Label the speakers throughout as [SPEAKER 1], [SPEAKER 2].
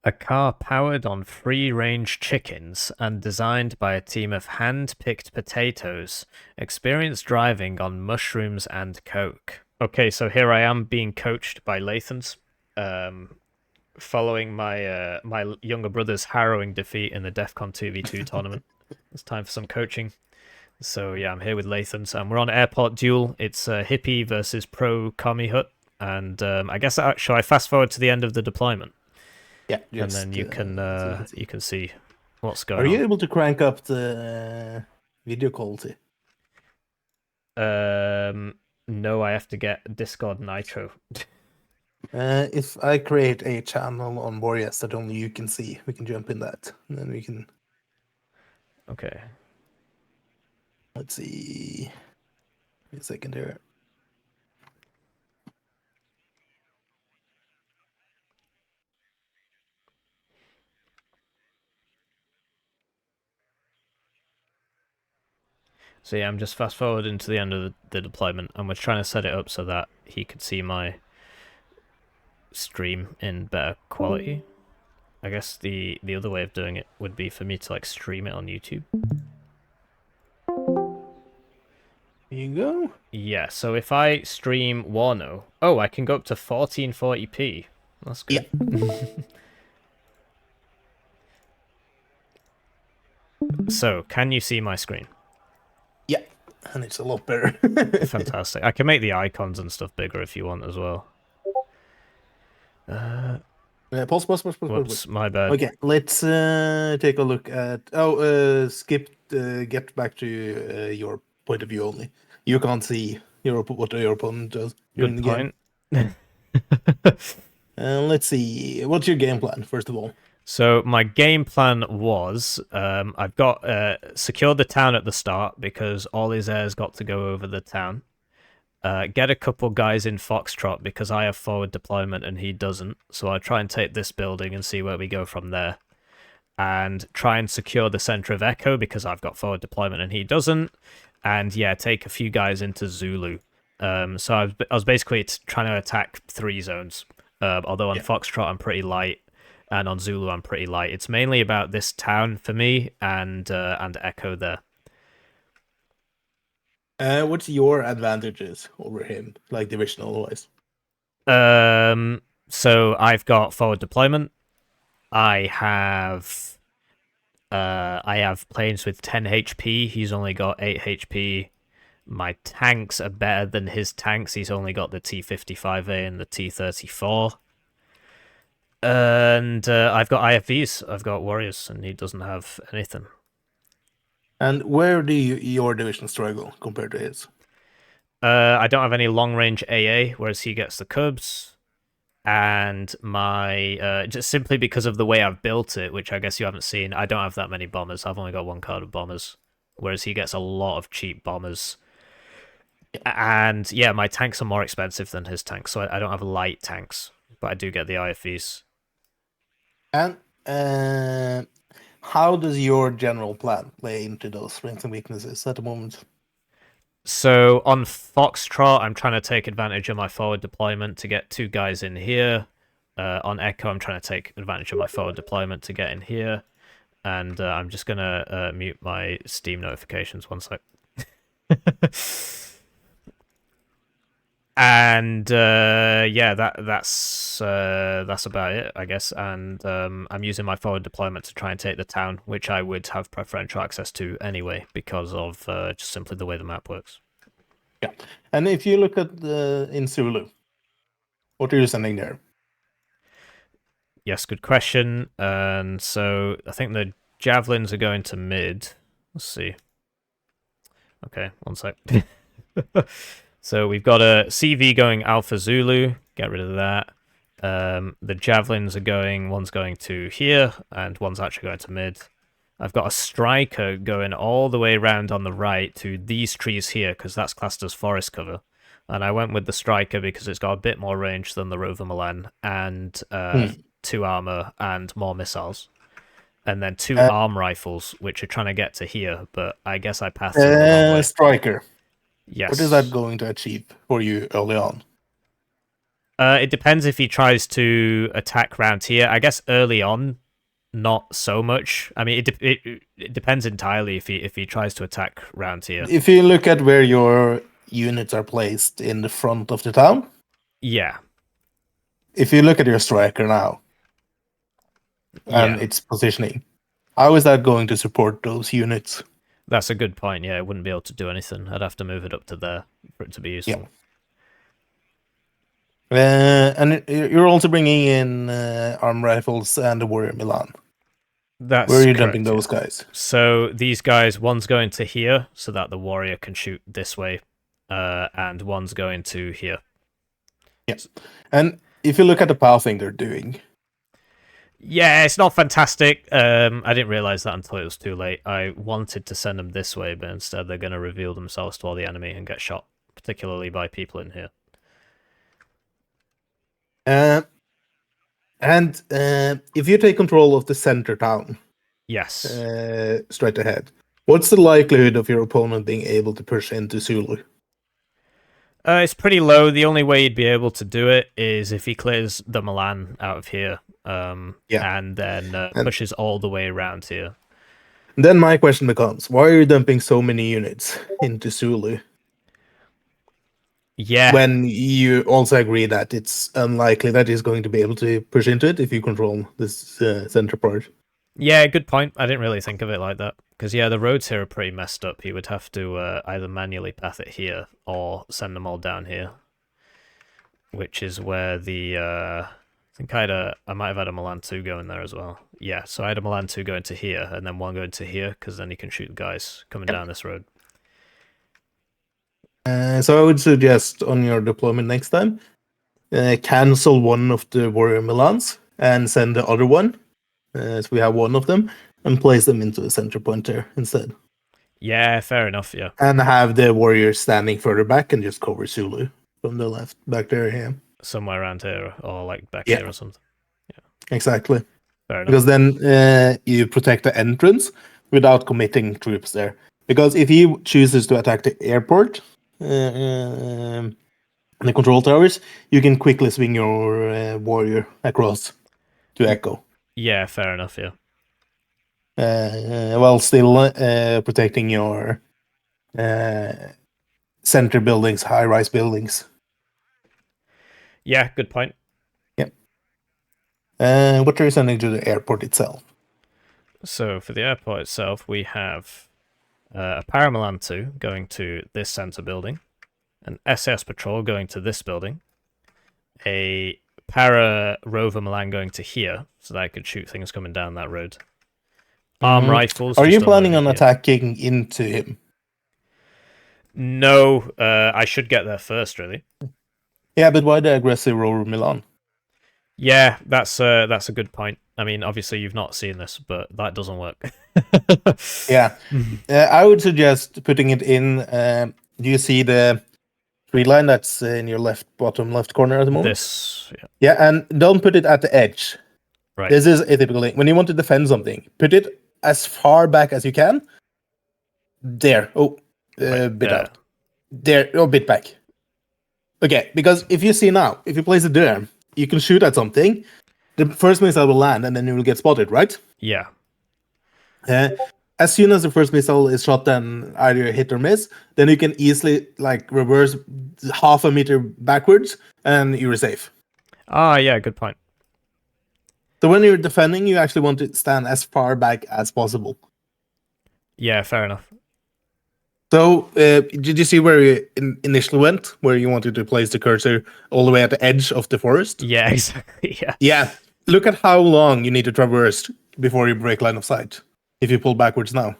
[SPEAKER 1] A car powered on free-range chickens and designed by a team of hand-picked potatoes, experienced driving on mushrooms and coke. Okay, so here I am being coached by Lathans, following my younger brother's harrowing defeat in the DEF CON 2v2 tournament. It's time for some coaching. So yeah, I'm here with Lathans, and we're on Airport Duel. It's Hippie versus Pro Commie Hut, and I guess shall I fast forward to the end of the deployment?
[SPEAKER 2] Yeah,
[SPEAKER 1] And then
[SPEAKER 2] just so
[SPEAKER 1] you can see what's
[SPEAKER 2] Are
[SPEAKER 1] going
[SPEAKER 2] you
[SPEAKER 1] on.
[SPEAKER 2] able to crank up the video quality?
[SPEAKER 1] No, I have to get Discord Nitro.
[SPEAKER 2] If I create a channel on Boreas that only you can see, we can jump in that. And then we can,
[SPEAKER 1] Okay.
[SPEAKER 2] let's see, wait a second here.
[SPEAKER 1] So yeah, I'm just fast forwarding to the end of the deployment, and we're trying to set it up so that he could see my stream in better quality. I guess the other way of doing it would be for me to like stream it on YouTube.
[SPEAKER 2] Here you go.
[SPEAKER 1] Yeah, so if I stream Warno, oh, I can go up to 1440p. That's good.
[SPEAKER 2] Yeah.
[SPEAKER 1] So, can you see my screen?
[SPEAKER 2] Yeah, and it's a lot better.
[SPEAKER 1] Fantastic. I can make the icons and stuff bigger if you want as well.
[SPEAKER 2] Pause.
[SPEAKER 1] My bad.
[SPEAKER 2] Okay, let's take a look at. Skip. Get back to your point of view only. You can't see what your opponent does during
[SPEAKER 1] Good
[SPEAKER 2] the
[SPEAKER 1] point.
[SPEAKER 2] game. Let's see. What's your game plan, first of all?
[SPEAKER 1] So my game plan was I've got secured the town at the start because all his heirs got to go over the town. Get a couple guys in Foxtrot because I have forward deployment and he doesn't. So I'll try and take this building and see where we go from there. And try and secure the center of Echo because I've got forward deployment and he doesn't. And yeah, take a few guys into Zulu. So I was basically trying to attack 3 zones. Although on Foxtrot I'm pretty light, and on Zulu I'm pretty light. It's mainly about this town for me and Echo there.
[SPEAKER 2] What's your advantages over him, like divisional wise?
[SPEAKER 1] So I've got forward deployment. I have planes with 10 HP. He's only got 8 HP. My tanks are better than his tanks. He's only got the T55A and the T34. And I've got IFVs. I've got warriors, and he doesn't have anything.
[SPEAKER 2] And where do your division struggle compared to his?
[SPEAKER 1] I don't have any long-range AA, whereas he gets the Cubs. And my just simply because of the way I've built it, which I guess you haven't seen, I don't have that many bombers. I've only got 1 card of bombers, whereas he gets a lot of cheap bombers. And yeah, my tanks are more expensive than his tanks, so I don't have light tanks, but I do get the IFVs.
[SPEAKER 2] And how does your general plan play into those strengths and weaknesses at the moment?
[SPEAKER 1] So on Foxtrot, I'm trying to take advantage of my forward deployment to get 2 guys in here. On Echo, I'm trying to take advantage of my forward deployment to get in here. And I'm just going to mute my Steam notifications 1 sec. And yeah, that's about it, I guess. And I'm using my forward deployment to try and take the town, which I would have preferential access to anyway because of just simply the way the map works.
[SPEAKER 2] Yeah, and if you look at in Zulu, what are you sending there?
[SPEAKER 1] Yes, good question. And so I think the javelins are going to mid. Let's see. Okay, 1 sec. So we've got a CV going Alpha Zulu. Get rid of that. The javelins are going. One's going to here, and one's actually going to mid. I've got a striker going all the way around on the right to these trees here, because that's classed as forest cover. And I went with the striker because it's got a bit more range than the Rover Milan, and 2 armor and more missiles. And then 2 arm rifles, which are trying to get to here, but I guess I passed them the wrong way.
[SPEAKER 2] Striker.
[SPEAKER 1] Yes.
[SPEAKER 2] What is that going to achieve for you early on?
[SPEAKER 1] It depends if he tries to attack round here. I guess early on, not so much. I mean, it depends entirely if he tries to attack round here.
[SPEAKER 2] If you look at where your units are placed in the front of the town,
[SPEAKER 1] Yeah,
[SPEAKER 2] if you look at your striker now and
[SPEAKER 1] yeah,
[SPEAKER 2] its positioning, how is that going to support those units?
[SPEAKER 1] that's a good point. Yeah, it wouldn't be able to do anything. I'd have to move it up to there for it to be useful.
[SPEAKER 2] And you're also bringing in arm rifles and the Warrior Milan.
[SPEAKER 1] That's
[SPEAKER 2] Where are you
[SPEAKER 1] correct,
[SPEAKER 2] dumping those
[SPEAKER 1] yeah.
[SPEAKER 2] guys?
[SPEAKER 1] So these guys, one's going to here so that the warrior can shoot this way, and one's going to here.
[SPEAKER 2] Yeah. And if you look at the pathing they're doing,
[SPEAKER 1] yeah, it's not fantastic. I didn't realize that until it was too late. I wanted to send them this way, but instead they're going to reveal themselves to all the enemy and get shot, particularly by people in here.
[SPEAKER 2] And if you take control of the center town,
[SPEAKER 1] Yes.
[SPEAKER 2] straight ahead, what's the likelihood of your opponent being able to push into Zulu?
[SPEAKER 1] It's pretty low. The only way you'd be able to do it is if he clears the Milan out of here, and then pushes all the way around here.
[SPEAKER 2] Then my question becomes, why are you dumping so many units into Zulu?
[SPEAKER 1] Yeah.
[SPEAKER 2] When you also agree that it's unlikely that he's going to be able to push into it if you control this center part.
[SPEAKER 1] Yeah, good point. I didn't really think of it like that. Because, yeah, the roads here are pretty messed up. He would have to either manually path it here or send them all down here. Which is where the... I think I might have had a Milan 2 going there as well. Yeah, so I had a Milan 2 going to here, and then one going to here, because then he can shoot the guys coming down this road.
[SPEAKER 2] So I would suggest on your deployment next time, cancel one of the Warrior Milans and send the other one, so we have one of them, and place them into the center point there instead.
[SPEAKER 1] Yeah, fair enough, yeah.
[SPEAKER 2] And have the Warriors standing further back and just cover Zulu from the left, back there, yeah.
[SPEAKER 1] Somewhere around here, or like back here or something.
[SPEAKER 2] Yeah. Exactly.
[SPEAKER 1] Fair enough.
[SPEAKER 2] Because then you protect the entrance without committing troops there. Because if he chooses to attack the airport, the control towers, you can quickly swing your warrior across to Echo.
[SPEAKER 1] Yeah, fair enough, yeah.
[SPEAKER 2] While still protecting your center buildings, high-rise buildings.
[SPEAKER 1] Yeah, good point.
[SPEAKER 2] Yep. What are you sending to the airport itself?
[SPEAKER 1] So, for the airport itself, we have a Paramilan 2 going to this center building, an SS patrol going to this building, a Para Rover Milan going to here, so that I could shoot things coming down that road. Arm rifles.
[SPEAKER 2] Are you planning on attacking into him?
[SPEAKER 1] No, I should get there first, really.
[SPEAKER 2] Yeah, but why the aggressive Rover Milan?
[SPEAKER 1] Yeah, that's a good point. I mean, obviously you've not seen this, but that doesn't work.
[SPEAKER 2] Yeah, I would suggest putting it in. Do you see the tree line that's in your bottom left corner at the moment?
[SPEAKER 1] This, yeah.
[SPEAKER 2] Yeah, and don't put it at the edge.
[SPEAKER 1] Right.
[SPEAKER 2] This is a typical thing. When you want to defend something, put it as far back as you can. There. Oh, bit out. There. Oh, bit back. Okay, because if you see now, if you place it there, you can shoot at something. The first missile will land, and then you will get spotted, right?
[SPEAKER 1] Yeah.
[SPEAKER 2] As soon as the first missile is shot and either hit or miss, then you can easily like reverse half a meter backwards, and you're safe.
[SPEAKER 1] Ah, yeah, good point.
[SPEAKER 2] So when you're defending, you actually want to stand as far back as possible.
[SPEAKER 1] Yeah, fair enough.
[SPEAKER 2] So, did you see where you initially went? Where you wanted to place the cursor all the way at the edge of the forest?
[SPEAKER 1] Yeah, exactly, yeah.
[SPEAKER 2] Yeah. Look at how long you need to traverse before you break line of sight. If you pull backwards now.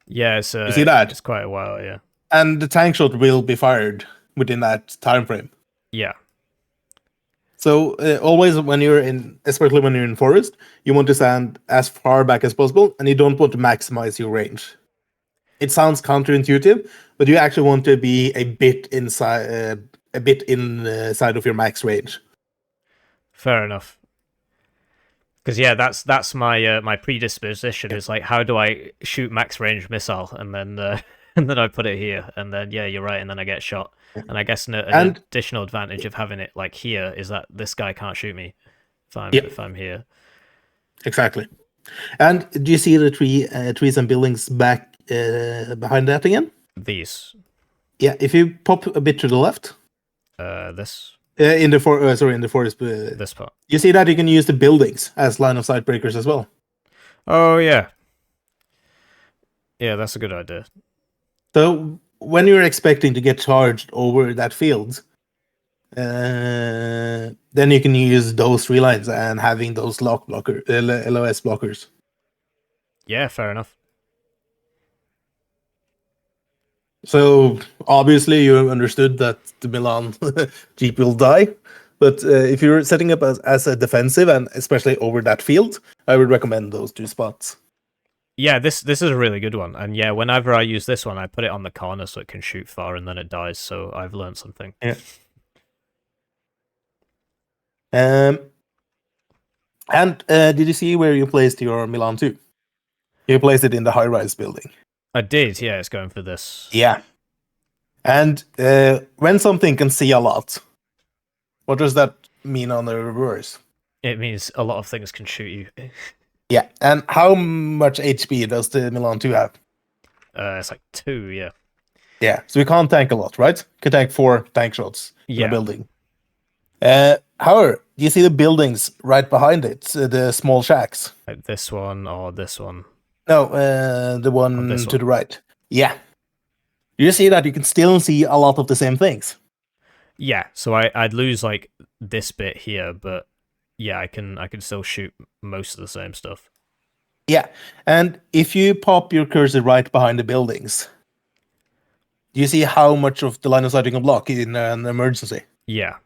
[SPEAKER 1] Yeah, so
[SPEAKER 2] you see that?
[SPEAKER 1] It's quite a while, yeah.
[SPEAKER 2] And the tank shot will be fired within that time frame.
[SPEAKER 1] Yeah.
[SPEAKER 2] So, always when you're especially when you're in forest, you want to stand as far back as possible, and you don't want to maximize your range. It sounds counterintuitive, but you actually want to be a bit inside of your max range.
[SPEAKER 1] Fair enough. Because yeah, that's my my predisposition is like, how do I shoot max range missile, and then and then I put it here, and then yeah, you're right, and then I get shot. And I guess an
[SPEAKER 2] And
[SPEAKER 1] additional advantage of having it like here is that this guy can't shoot me
[SPEAKER 2] yeah,
[SPEAKER 1] if I'm here.
[SPEAKER 2] exactly. And do you see the trees and buildings back behind that again?
[SPEAKER 1] These,
[SPEAKER 2] Yeah, if you pop a bit to the left,
[SPEAKER 1] this
[SPEAKER 2] in the in the forest,
[SPEAKER 1] this part.
[SPEAKER 2] you see that you can use the buildings as line of sight breakers as well.
[SPEAKER 1] Oh yeah, yeah, that's a good idea.
[SPEAKER 2] So when you're expecting to get charged over that field, then you can use those tree lines and having those LOS blockers.
[SPEAKER 1] Yeah, fair enough.
[SPEAKER 2] So obviously you understood that the Milan Jeep will die, but if you're setting up as a defensive and especially over that field, I would recommend those two spots.
[SPEAKER 1] Yeah, this is a really good one, and yeah, whenever I use this one, I put it on the corner so it can shoot far, and then it dies. So I've learned something.
[SPEAKER 2] Yeah. Um, and did you see where you placed your Milan 2? You placed it in the high-rise building.
[SPEAKER 1] I did. Yeah, it's going for this.
[SPEAKER 2] Yeah. And when something can see a lot, what does that mean on the reverse?
[SPEAKER 1] It means a lot of things can shoot you.
[SPEAKER 2] Yeah. And how much HP does the Milan 2 have?
[SPEAKER 1] It's like 2, yeah.
[SPEAKER 2] Yeah. So we can't tank a lot, right? Can tank 4 tank shots in a building. However, do you see the buildings right behind it? The small shacks?
[SPEAKER 1] Like this one or this one?
[SPEAKER 2] No, the one to the right. Yeah. You see that you can still see a lot of the same things.
[SPEAKER 1] Yeah, so I'd lose like this bit here, but yeah, I can still shoot most of the same stuff.
[SPEAKER 2] Yeah, and if you pop your cursor right behind the buildings, do you see how much of the line of sight you can block in an emergency?
[SPEAKER 1] Yeah.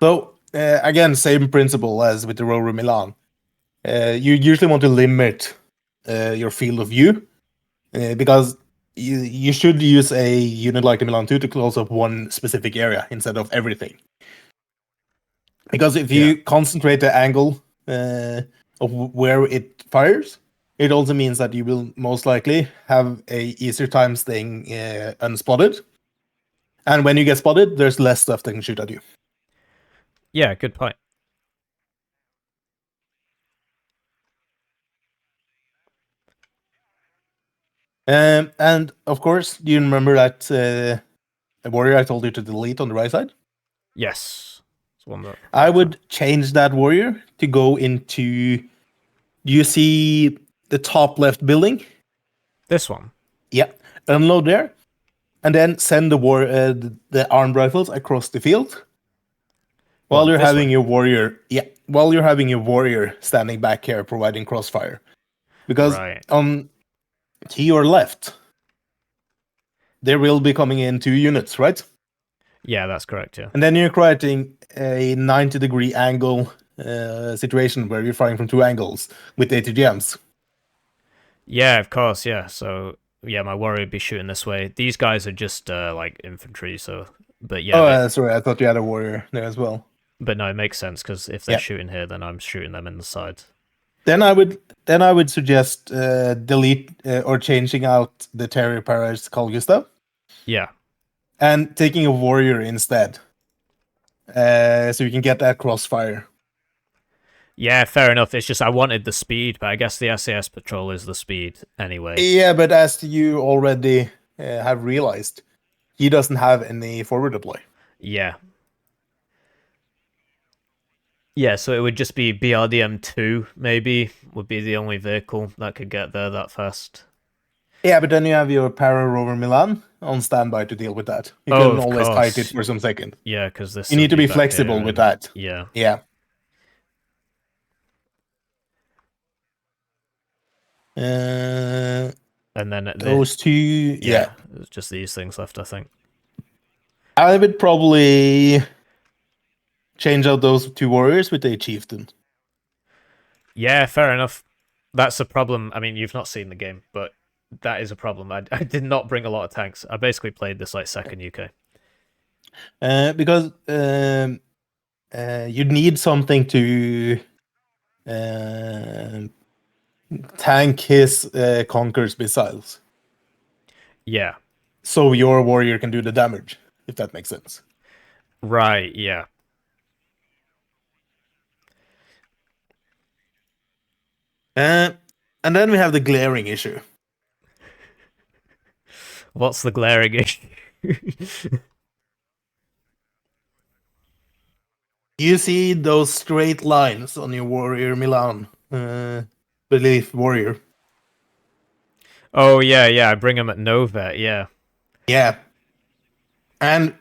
[SPEAKER 2] So again, same principle as with the Rover Milan. You usually want to limit your field of view because you should use a unit like the Milan 2 to close up one specific area instead of everything. Because if you concentrate the angle of where it fires, it also means that you will most likely have a easier time staying unspotted. And when you get spotted, there's less stuff that can shoot at you.
[SPEAKER 1] Yeah, good point.
[SPEAKER 2] And of course, do you remember that warrior I told you to delete on the right side?
[SPEAKER 1] Yes. It's one that
[SPEAKER 2] I would change that warrior to go into. Do you see the top left building?
[SPEAKER 1] This one.
[SPEAKER 2] Yeah. Unload there, and then send the armed rifles across the field. While you're having your warrior, while you're having your warrior standing back here providing crossfire, because on to your left, there will be coming in 2 units, right?
[SPEAKER 1] Yeah, that's correct. Yeah,
[SPEAKER 2] and then you're creating a 90-degree angle situation where you're firing from 2 angles with ATGMs.
[SPEAKER 1] Yeah, of course. Yeah, so yeah, my warrior would be shooting this way. These guys are just like infantry, so but yeah.
[SPEAKER 2] Oh, sorry, I thought you had a warrior there as well.
[SPEAKER 1] But no, it makes sense because if they're shooting here, then I'm shooting them in the side.
[SPEAKER 2] Then I would suggest delete or changing out the Terry Paris Carl Gustav.
[SPEAKER 1] Yeah.
[SPEAKER 2] And taking a warrior instead, so you can get that crossfire.
[SPEAKER 1] Yeah, fair enough. It's just I wanted the speed, but I guess the SAS patrol is the speed anyway.
[SPEAKER 2] Yeah, but as you already have realized, he doesn't have any forward deploy.
[SPEAKER 1] Yeah. Yeah, so it would just be BRDM2, maybe, would be the only vehicle that could get there that fast.
[SPEAKER 2] Yeah, but then you have your Para Rover Milan on standby to deal with that. You can always kite it for some second.
[SPEAKER 1] Yeah, because this.
[SPEAKER 2] You need to be flexible with that.
[SPEAKER 1] Yeah.
[SPEAKER 2] Yeah.
[SPEAKER 1] And then
[SPEAKER 2] those 2, yeah.
[SPEAKER 1] It's just these things left, I think.
[SPEAKER 2] I would probably change out those 2 warriors with a chieftain.
[SPEAKER 1] Yeah, fair enough. That's a problem. I mean, you've not seen the game, but that is a problem. I did not bring a lot of tanks. I basically played this like second UK.
[SPEAKER 2] Because you need something to tank his Conqueror's missiles.
[SPEAKER 1] Yeah.
[SPEAKER 2] So your warrior can do the damage, if that makes sense.
[SPEAKER 1] Right, yeah.
[SPEAKER 2] And then we have the glaring issue.
[SPEAKER 1] What's the glaring issue?
[SPEAKER 2] You see those straight lines on your warrior Milan, belief warrior.
[SPEAKER 1] Oh, yeah. I bring him at no vet, yeah.
[SPEAKER 2] Yeah. And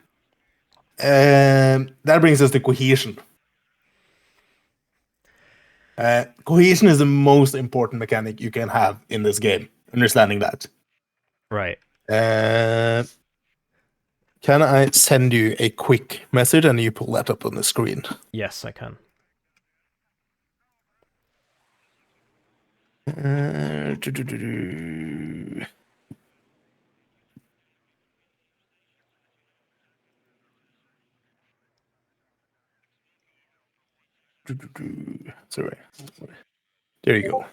[SPEAKER 2] that brings us to cohesion. Cohesion is the most important mechanic you can have in this game. Understanding that.
[SPEAKER 1] Right.
[SPEAKER 2] Can I send you a quick message and you pull that up on the screen?
[SPEAKER 1] Yes, I can.
[SPEAKER 2] Sorry. There you go.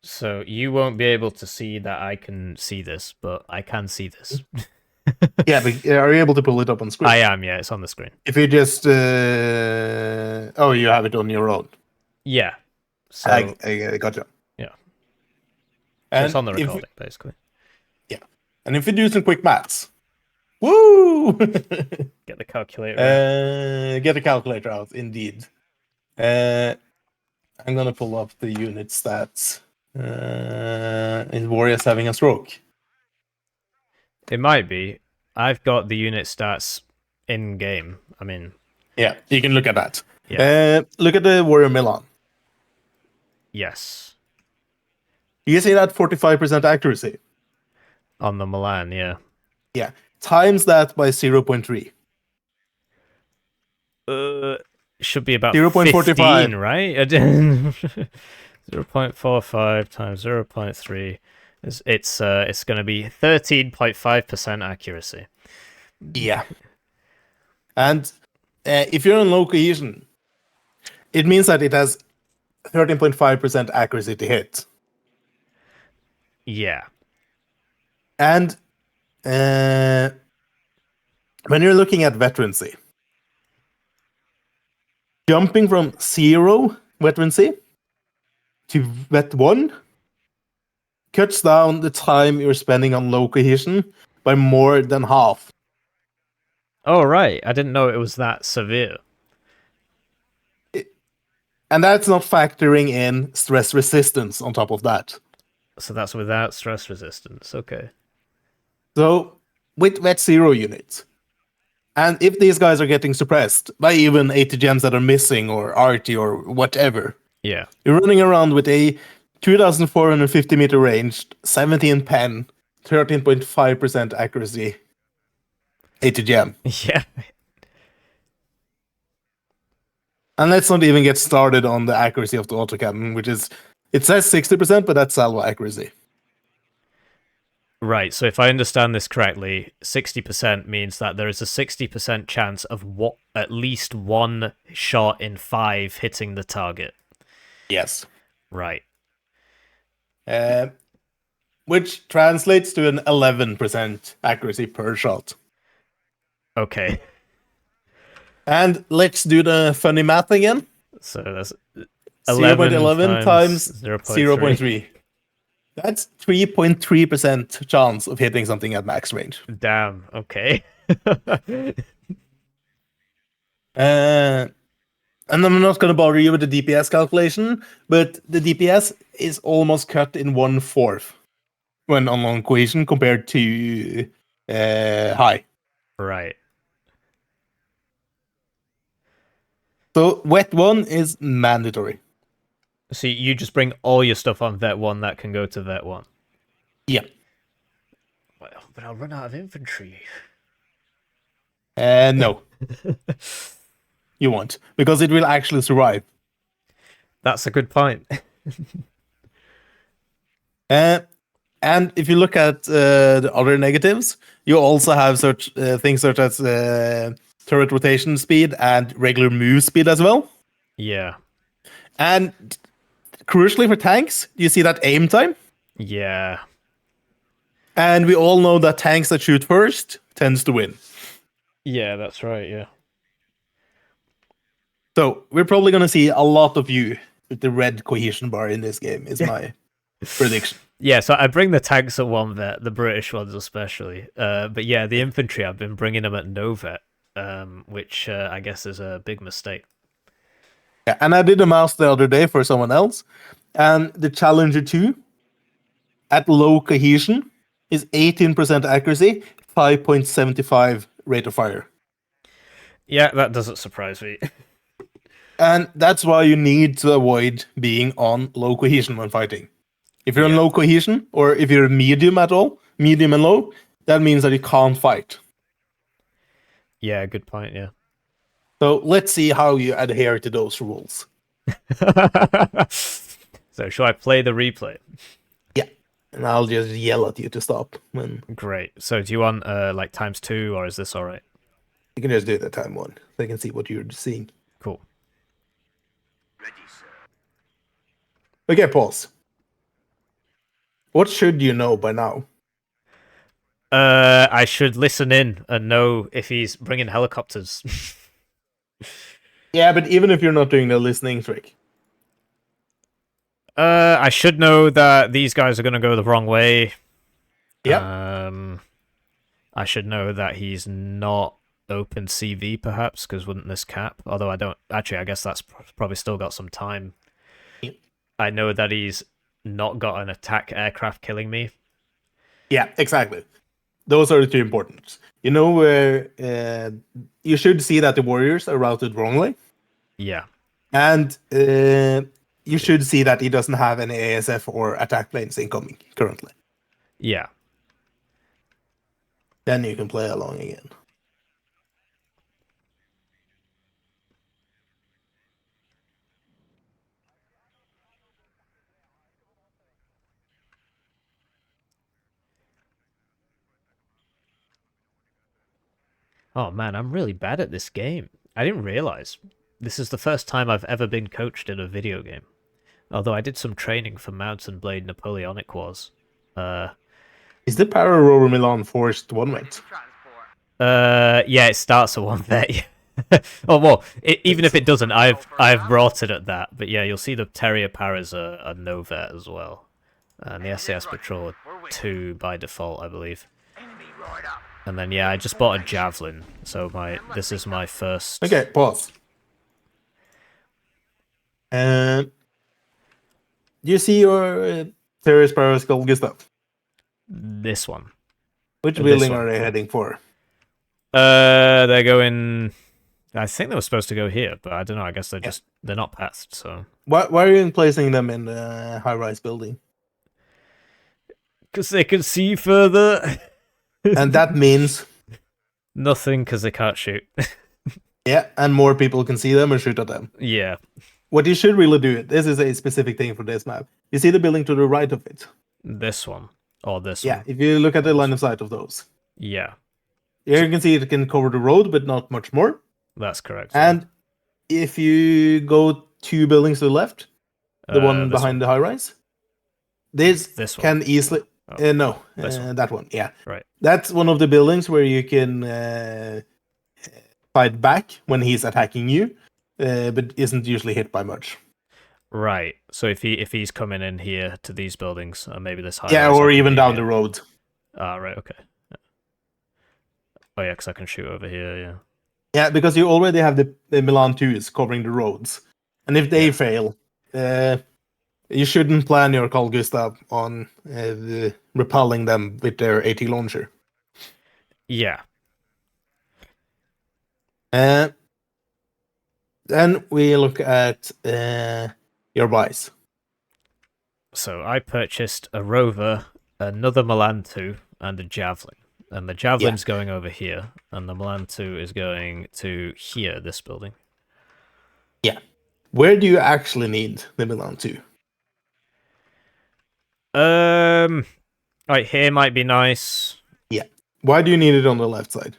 [SPEAKER 1] So you won't be able to see that I can see this, but I can see this.
[SPEAKER 2] Yeah, but are you able to pull it up on screen?
[SPEAKER 1] I am, yeah, it's on the screen.
[SPEAKER 2] If you just oh, you have it on your own.
[SPEAKER 1] Yeah. So
[SPEAKER 2] I gotcha.
[SPEAKER 1] Yeah. So
[SPEAKER 2] And
[SPEAKER 1] it's on the recording, basically.
[SPEAKER 2] Yeah. And if you do some quick maths, woo!
[SPEAKER 1] Get the calculator out.
[SPEAKER 2] Get a calculator out, indeed. I'm gonna pull up the unit stats. Is Warriors having a stroke?
[SPEAKER 1] It might be. I've got the unit stats in game. I mean,
[SPEAKER 2] yeah, you can look at that.
[SPEAKER 1] Yeah.
[SPEAKER 2] Look at the Warrior Milan.
[SPEAKER 1] Yes.
[SPEAKER 2] You see that 45% accuracy?
[SPEAKER 1] On the Milan, yeah.
[SPEAKER 2] Yeah. Times that by 0.3.
[SPEAKER 1] Should be about
[SPEAKER 2] 0.45,
[SPEAKER 1] 15, right? 0.45 times 0.3. It's going to be 13.5% accuracy.
[SPEAKER 2] Yeah. And if you're on low cohesion, it means that it has 13.5% accuracy to hit.
[SPEAKER 1] Yeah.
[SPEAKER 2] And when you're looking at veterancy, jumping from 0 veterancy to vet 1 cuts down the time you're spending on low cohesion by more than half.
[SPEAKER 1] Oh, right. I didn't know it was that severe.
[SPEAKER 2] And that's not factoring in stress resistance on top of that.
[SPEAKER 1] So that's without stress resistance. Okay.
[SPEAKER 2] So with vet 0 units, and if these guys are getting suppressed by even 80 gems that are missing or RT or whatever,
[SPEAKER 1] yeah,
[SPEAKER 2] you're running around with a 2,450 meter range, 17 pen, 13.5% accuracy, 80 gem.
[SPEAKER 1] Yeah.
[SPEAKER 2] And let's not even get started on the accuracy of the autocannon, which is, it says 60%, but that's salvo accuracy.
[SPEAKER 1] Right, so if I understand this correctly, 60% means that there is a 60% chance of at least one shot in 5 hitting the target.
[SPEAKER 2] Yes.
[SPEAKER 1] Right.
[SPEAKER 2] Which translates to an 11% accuracy per shot.
[SPEAKER 1] Okay.
[SPEAKER 2] And let's do the funny math again.
[SPEAKER 1] So that's
[SPEAKER 2] 0.11 times
[SPEAKER 1] 0.3.
[SPEAKER 2] 0.3. That's 3.3% chance of hitting something at max range.
[SPEAKER 1] Damn, okay.
[SPEAKER 2] And I'm not going to bother you with the DPS calculation, but the DPS is almost cut in 1/4 when on long cohesion compared to high.
[SPEAKER 1] Right.
[SPEAKER 2] So wet 1 is mandatory.
[SPEAKER 1] So you just bring all your stuff on Vet 1 that can go to Vet 1?
[SPEAKER 2] Yeah.
[SPEAKER 1] Well, but I'll run out of infantry.
[SPEAKER 2] No. You won't, because it will actually survive.
[SPEAKER 1] That's a good point.
[SPEAKER 2] And if you look at the other negatives, you also have such things such as turret rotation speed and regular move speed as well.
[SPEAKER 1] Yeah.
[SPEAKER 2] And crucially for tanks, you see that aim time?
[SPEAKER 1] Yeah.
[SPEAKER 2] And we all know that tanks that shoot first tends to win.
[SPEAKER 1] Yeah, that's right, yeah.
[SPEAKER 2] So we're probably going to see a lot of you with the red cohesion bar in this game, is my prediction.
[SPEAKER 1] Yeah, so I bring the tanks at 1 vet, the British ones especially. But yeah, the infantry, I've been bringing them at no vet, which I guess is a big mistake.
[SPEAKER 2] Yeah, and I did a mouse the other day for someone else, and the Challenger 2 at low cohesion is 18% accuracy, 5.75 rate of fire.
[SPEAKER 1] Yeah, that doesn't surprise me.
[SPEAKER 2] And that's why you need to avoid being on low cohesion when fighting. If you're on low cohesion, or if you're medium at all, medium and low, that means that you can't fight.
[SPEAKER 1] Yeah, good point, yeah.
[SPEAKER 2] So let's see how you adhere to those rules.
[SPEAKER 1] So, shall I play the replay?
[SPEAKER 2] Yeah, and I'll just yell at you to stop. When
[SPEAKER 1] Great. So, do you want like ×2, or is this all right?
[SPEAKER 2] you can just do it at time 1. So I can see what you're seeing.
[SPEAKER 1] Cool.
[SPEAKER 3] Ready, sir.
[SPEAKER 2] Okay, pause. What should you know by now?
[SPEAKER 1] I should listen in and know if he's bringing helicopters.
[SPEAKER 2] Yeah, but even if you're not doing the listening trick.
[SPEAKER 1] I should know that these guys are going to go the wrong way.
[SPEAKER 2] Yeah.
[SPEAKER 1] I should know that he's not open CV, perhaps, because wouldn't this cap? Although I don't... Actually, I guess that's probably still got some time.
[SPEAKER 2] Yeah.
[SPEAKER 1] I know that he's not got an attack aircraft killing me.
[SPEAKER 2] Yeah, exactly. Those are the 2 important. You know where you should see that the warriors are routed wrongly.
[SPEAKER 1] Yeah.
[SPEAKER 2] And you should see that he doesn't have any ASF or attack planes incoming currently.
[SPEAKER 1] Yeah.
[SPEAKER 2] Then you can play along again.
[SPEAKER 1] Oh man, I'm really bad at this game. I didn't realize. This is the first time I've ever been coached in a video game. Although I did some training for Mountain Blade Napoleonic Wars.
[SPEAKER 2] Is the Para Rover Milan forced one way?
[SPEAKER 1] Yeah, it starts at 130. Oh well, even if it doesn't, I've brought it at that. But yeah, you'll see the Terrier Paras are no vet as well, and the SAS Patrol are 2 by default, I believe. And then yeah, I just bought a Javelin, so this is my first.
[SPEAKER 2] Okay, pause. Do you see your terrorist Paras called Gustav?
[SPEAKER 1] This one.
[SPEAKER 2] Which building are they heading for?
[SPEAKER 1] They're going. I think they were supposed to go here, but I don't know. I guess they're not passed. So
[SPEAKER 2] why are you placing them in the high-rise building?
[SPEAKER 1] Because they can see further.
[SPEAKER 2] And that means
[SPEAKER 1] nothing, because they can't shoot.
[SPEAKER 2] Yeah, and more people can see them and shoot at them.
[SPEAKER 1] Yeah.
[SPEAKER 2] What you should really do, this is a specific thing for this map. You see the building to the right of it?
[SPEAKER 1] This one. Or this one.
[SPEAKER 2] Yeah, if you look at the line of sight of those.
[SPEAKER 1] Yeah.
[SPEAKER 2] Here you can see it can cover the road, but not much more.
[SPEAKER 1] That's correct.
[SPEAKER 2] And if you go 2 buildings to the left, the one behind the high rise, this can
[SPEAKER 1] one.
[SPEAKER 2] easily...
[SPEAKER 1] Oh,
[SPEAKER 2] no, that one, yeah.
[SPEAKER 1] Right.
[SPEAKER 2] That's one of the buildings where you can fight back when he's attacking you, but isn't usually hit by much.
[SPEAKER 1] Right. So if he's coming in here to these buildings, maybe this high.
[SPEAKER 2] Yeah, or even down the road.
[SPEAKER 1] Ah, right. Okay. Yeah. Oh yeah, because I can shoot over here. Yeah.
[SPEAKER 2] Yeah, because you already have the Milan 2s covering the roads, and if they fail, you shouldn't plan your Carl Gustav on repelling them with their AT launcher.
[SPEAKER 1] Yeah.
[SPEAKER 2] Then we look at your buys.
[SPEAKER 1] So I purchased a Rover, another Milan 2, and a Javelin. And the Javelin's going over here, and the Milan 2 is going to here, this building.
[SPEAKER 2] Yeah. Where do you actually need the Milan 2?
[SPEAKER 1] Right here might be nice.
[SPEAKER 2] Yeah. Why do you need it on the left side?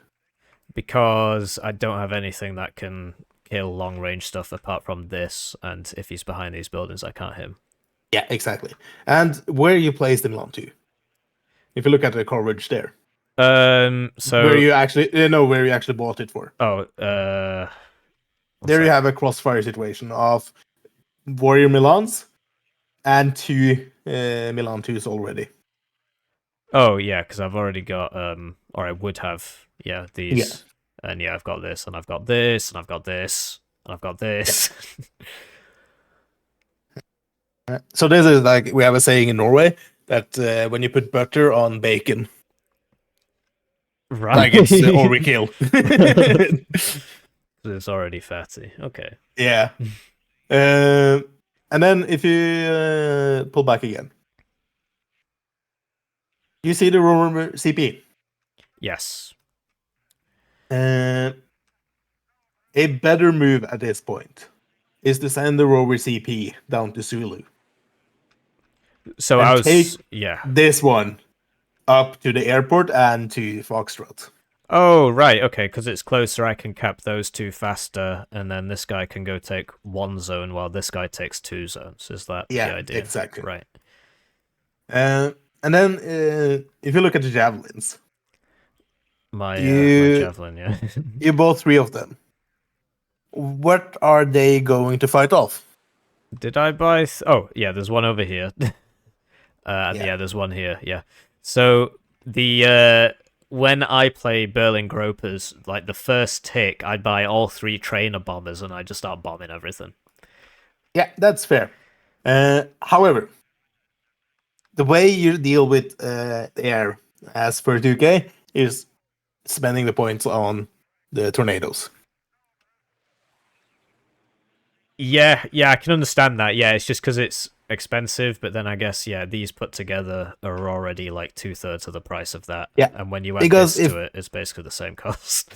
[SPEAKER 1] Because I don't have anything that can kill long-range stuff apart from this, and if he's behind these buildings, I can't hit him.
[SPEAKER 2] Yeah, exactly. And where you place the Milan 2. If you look at the coverage there.
[SPEAKER 1] So
[SPEAKER 2] Where you actually where you actually bought it for.
[SPEAKER 1] oh, one
[SPEAKER 2] There you
[SPEAKER 1] sec.
[SPEAKER 2] have a crossfire situation of Warrior Milans and 2 Milan 2s already.
[SPEAKER 1] Oh yeah, because I've already got or I would have, yeah, these.
[SPEAKER 2] Yeah.
[SPEAKER 1] And yeah, I've got this, and I've got this, and I've got this, and I've got this.
[SPEAKER 2] So this is like we have a saying in Norway that when you put butter on bacon,
[SPEAKER 1] Right.
[SPEAKER 2] like it's overkill.
[SPEAKER 1] It's already fatty. Okay.
[SPEAKER 2] Yeah. And then if you pull back again, you see the rover CP.
[SPEAKER 1] Yes.
[SPEAKER 2] A better move at this point is to send the rover CP down to Zulu
[SPEAKER 1] So
[SPEAKER 2] and
[SPEAKER 1] I was
[SPEAKER 2] take
[SPEAKER 1] yeah.
[SPEAKER 2] this one up to the airport and to Foxtrot.
[SPEAKER 1] Oh right, okay, because it's closer. I can cap those two faster, and then this guy can go take one zone while this guy takes two zones. Is that the
[SPEAKER 2] Yeah,
[SPEAKER 1] idea?
[SPEAKER 2] exactly.
[SPEAKER 1] Right.
[SPEAKER 2] And then if you look at the javelins,
[SPEAKER 1] My
[SPEAKER 2] You-
[SPEAKER 1] javelin, yeah.
[SPEAKER 2] you bought 3 of them. What are they going to fight off?
[SPEAKER 1] Did I buy? Oh yeah, there's one over here. And
[SPEAKER 2] Yeah.
[SPEAKER 1] yeah, there's one here. Yeah. So the when I play Berlin Gropers, like the first tick, I'd buy all 3 trainer bombers and I just start bombing everything.
[SPEAKER 2] Yeah, that's fair. However, the way you deal with air as per 2K is spending the points on the tornadoes.
[SPEAKER 1] Yeah, I can understand that. Yeah, it's just because it's expensive, but then I guess yeah, these put together are already like 2/3 of the price of that.
[SPEAKER 2] Yeah,
[SPEAKER 1] and when you add
[SPEAKER 2] because
[SPEAKER 1] this to it, it's basically the same cost.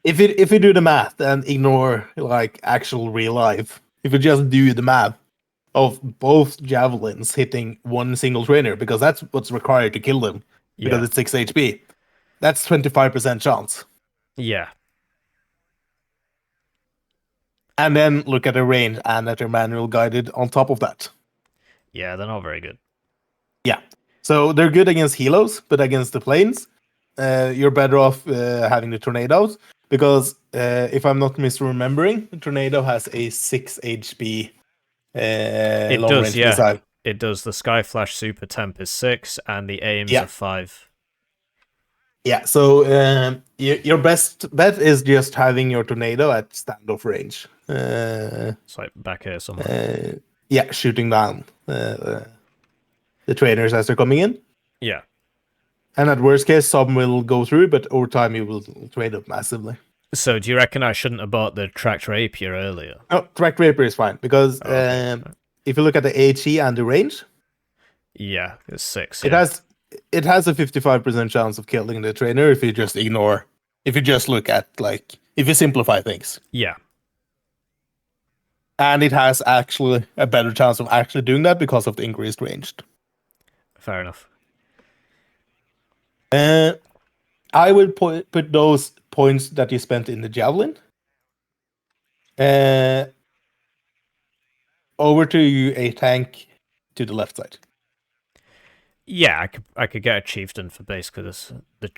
[SPEAKER 2] If you do the math and ignore like actual real life, if you just do the math of both javelins hitting one single trainer, because that's what's required to kill them, because
[SPEAKER 1] Yeah,
[SPEAKER 2] it's 6 HP, that's 25% chance.
[SPEAKER 1] yeah,
[SPEAKER 2] And then look at the range and at your manual guided on top of that.
[SPEAKER 1] yeah. They're not very good.
[SPEAKER 2] Yeah. So they're good against helos, but against the planes, you're better off having the tornadoes. Because if I'm not misremembering, the tornado has a 6 HP
[SPEAKER 1] It
[SPEAKER 2] long
[SPEAKER 1] does,
[SPEAKER 2] range
[SPEAKER 1] yeah.
[SPEAKER 2] missile.
[SPEAKER 1] It does. The Skyflash Super Temp is 6, and the aims
[SPEAKER 2] Yeah.
[SPEAKER 1] are 5.
[SPEAKER 2] Yeah, so your best bet is just having your tornado at standoff range.
[SPEAKER 1] It's like back here somewhere.
[SPEAKER 2] Yeah, shooting down the trainers as they're coming in.
[SPEAKER 1] Yeah.
[SPEAKER 2] And at worst case, some will go through, but over time you will trade up massively.
[SPEAKER 1] So do you reckon I shouldn't have bought the tracked rapier earlier?
[SPEAKER 2] No, track rapier is fine because
[SPEAKER 1] Okay.
[SPEAKER 2] if you look at the HE and the range,
[SPEAKER 1] Yeah, it's 6.
[SPEAKER 2] it
[SPEAKER 1] Yeah.
[SPEAKER 2] has a 55% chance of killing the trainer if you just look at like if you simplify things.
[SPEAKER 1] Yeah.
[SPEAKER 2] And it has actually a better chance of actually doing that because of the increased range.
[SPEAKER 1] Fair enough.
[SPEAKER 2] I will put those points that you spent in the javelin over to a tank to the left side.
[SPEAKER 1] Yeah, I could get a chieftain for basically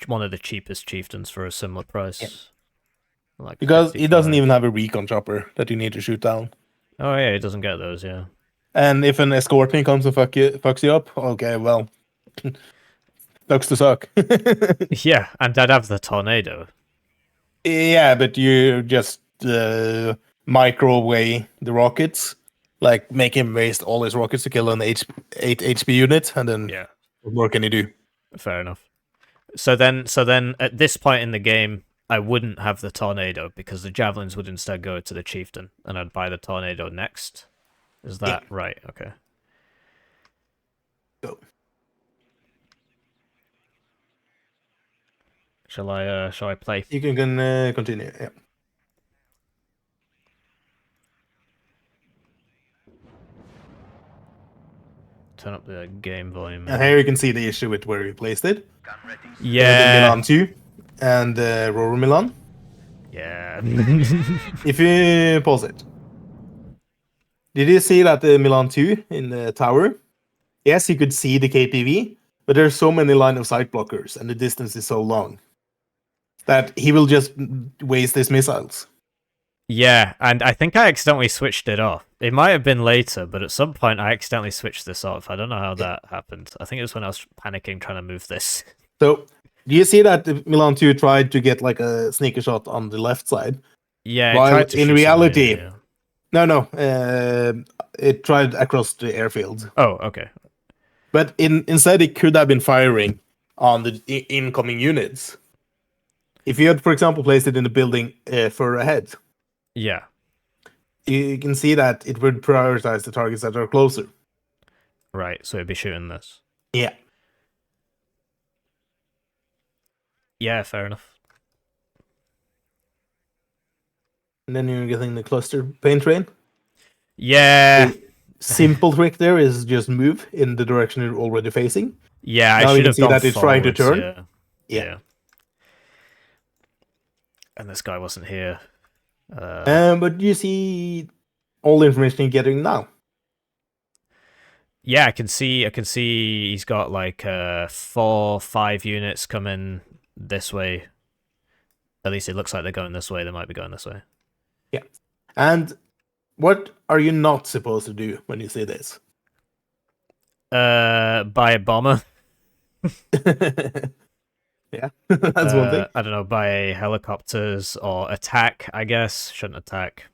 [SPEAKER 1] one of the cheapest chieftains for a similar price.
[SPEAKER 2] Yeah.
[SPEAKER 1] Like
[SPEAKER 2] Because it
[SPEAKER 1] 55.
[SPEAKER 2] doesn't even have a recon chopper that you need to shoot down.
[SPEAKER 1] Oh yeah, it doesn't get those. Yeah.
[SPEAKER 2] And if an escorting comes and fucks you up, okay, well, sucks to suck.
[SPEAKER 1] Yeah, and I'd have the tornado.
[SPEAKER 2] Yeah, but you just microwave the rockets, like make him waste all his rockets to kill an 8 HP unit, and then
[SPEAKER 1] Yeah.
[SPEAKER 2] what more can you do?
[SPEAKER 1] Fair enough. So then at this point in the game, I wouldn't have the tornado because the javelins would instead go to the chieftain, and I'd buy the tornado next. Is that right? Okay.
[SPEAKER 2] Go.
[SPEAKER 1] Shall I play?
[SPEAKER 2] You can continue. Yeah.
[SPEAKER 1] Turn up the game volume.
[SPEAKER 2] And here you can see the issue with where we placed it.
[SPEAKER 3] Gun ready, sir.
[SPEAKER 2] The
[SPEAKER 1] Yeah.
[SPEAKER 2] Milan 2 and Rover Milan.
[SPEAKER 1] Yeah.
[SPEAKER 2] If you pause it, Did you see that the Milan 2 in the tower? Yes, you could see the KPV, but there's so many line of sight blockers, and the distance is so long that he will just waste his missiles.
[SPEAKER 1] Yeah, and I think I accidentally switched it off. It might have been later, but at some point I accidentally switched this off. I don't know how that happened. I think it was when I was panicking trying to move this.
[SPEAKER 2] So, do you see that the Milan 2 tried to get like a sneaker shot on the left side?
[SPEAKER 1] Yeah, it
[SPEAKER 2] While
[SPEAKER 1] tried to
[SPEAKER 2] in
[SPEAKER 1] shoot
[SPEAKER 2] reality,
[SPEAKER 1] somebody, yeah.
[SPEAKER 2] no, it tried across the airfield.
[SPEAKER 1] Oh, okay.
[SPEAKER 2] But instead, it could have been firing on the incoming units. If you had, for example, placed it in the building further ahead,
[SPEAKER 1] Yeah.
[SPEAKER 2] you can see that it would prioritize the targets that are closer.
[SPEAKER 1] Right, so it'd be shooting this.
[SPEAKER 2] Yeah.
[SPEAKER 1] Yeah, fair enough.
[SPEAKER 2] And then you're getting the cluster paint train.
[SPEAKER 1] Yeah.
[SPEAKER 2] The simple trick there is just move in the direction you're already facing.
[SPEAKER 1] Yeah,
[SPEAKER 2] Now
[SPEAKER 1] I
[SPEAKER 2] you
[SPEAKER 1] should
[SPEAKER 2] can
[SPEAKER 1] have
[SPEAKER 2] see
[SPEAKER 1] gone
[SPEAKER 2] that it's trying to
[SPEAKER 1] forwards,
[SPEAKER 2] turn.
[SPEAKER 1] Yeah.
[SPEAKER 2] Yeah.
[SPEAKER 1] And this guy wasn't here.
[SPEAKER 2] But you see all the information you're getting now.
[SPEAKER 1] Yeah, I can see he's got like 4-5 units coming this way. At least it looks like they're going this way. They might be going this way.
[SPEAKER 2] Yeah. And what are you not supposed to do when you see this?
[SPEAKER 1] Buy a bomber.
[SPEAKER 2] Yeah, that's one thing.
[SPEAKER 1] I don't know, buy helicopters or attack, I guess. Shouldn't attack.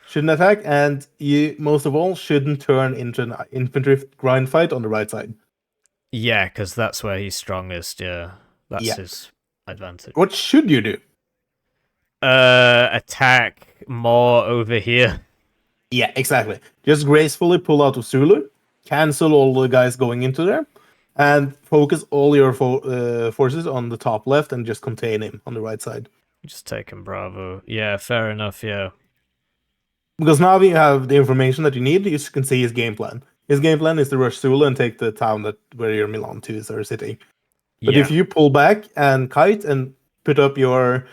[SPEAKER 2] Shouldn't attack, and you most of all shouldn't turn into an infantry grind fight on the right side.
[SPEAKER 1] Yeah, because that's where he's strongest, yeah. That's his advantage.
[SPEAKER 2] What should you do?
[SPEAKER 1] Attack more over here.
[SPEAKER 2] Yeah, exactly. Just gracefully pull out of Zulu, cancel all the guys going into there, and focus all your forces on the top left and just contain him on the right side.
[SPEAKER 1] Just taking Bravo. Yeah, fair enough, yeah.
[SPEAKER 2] Because now you have the information that you need, you can see his game plan. His game plan is to rush Zulu and take the town where your Milan 2s are sitting. But if you pull back and kite and put up your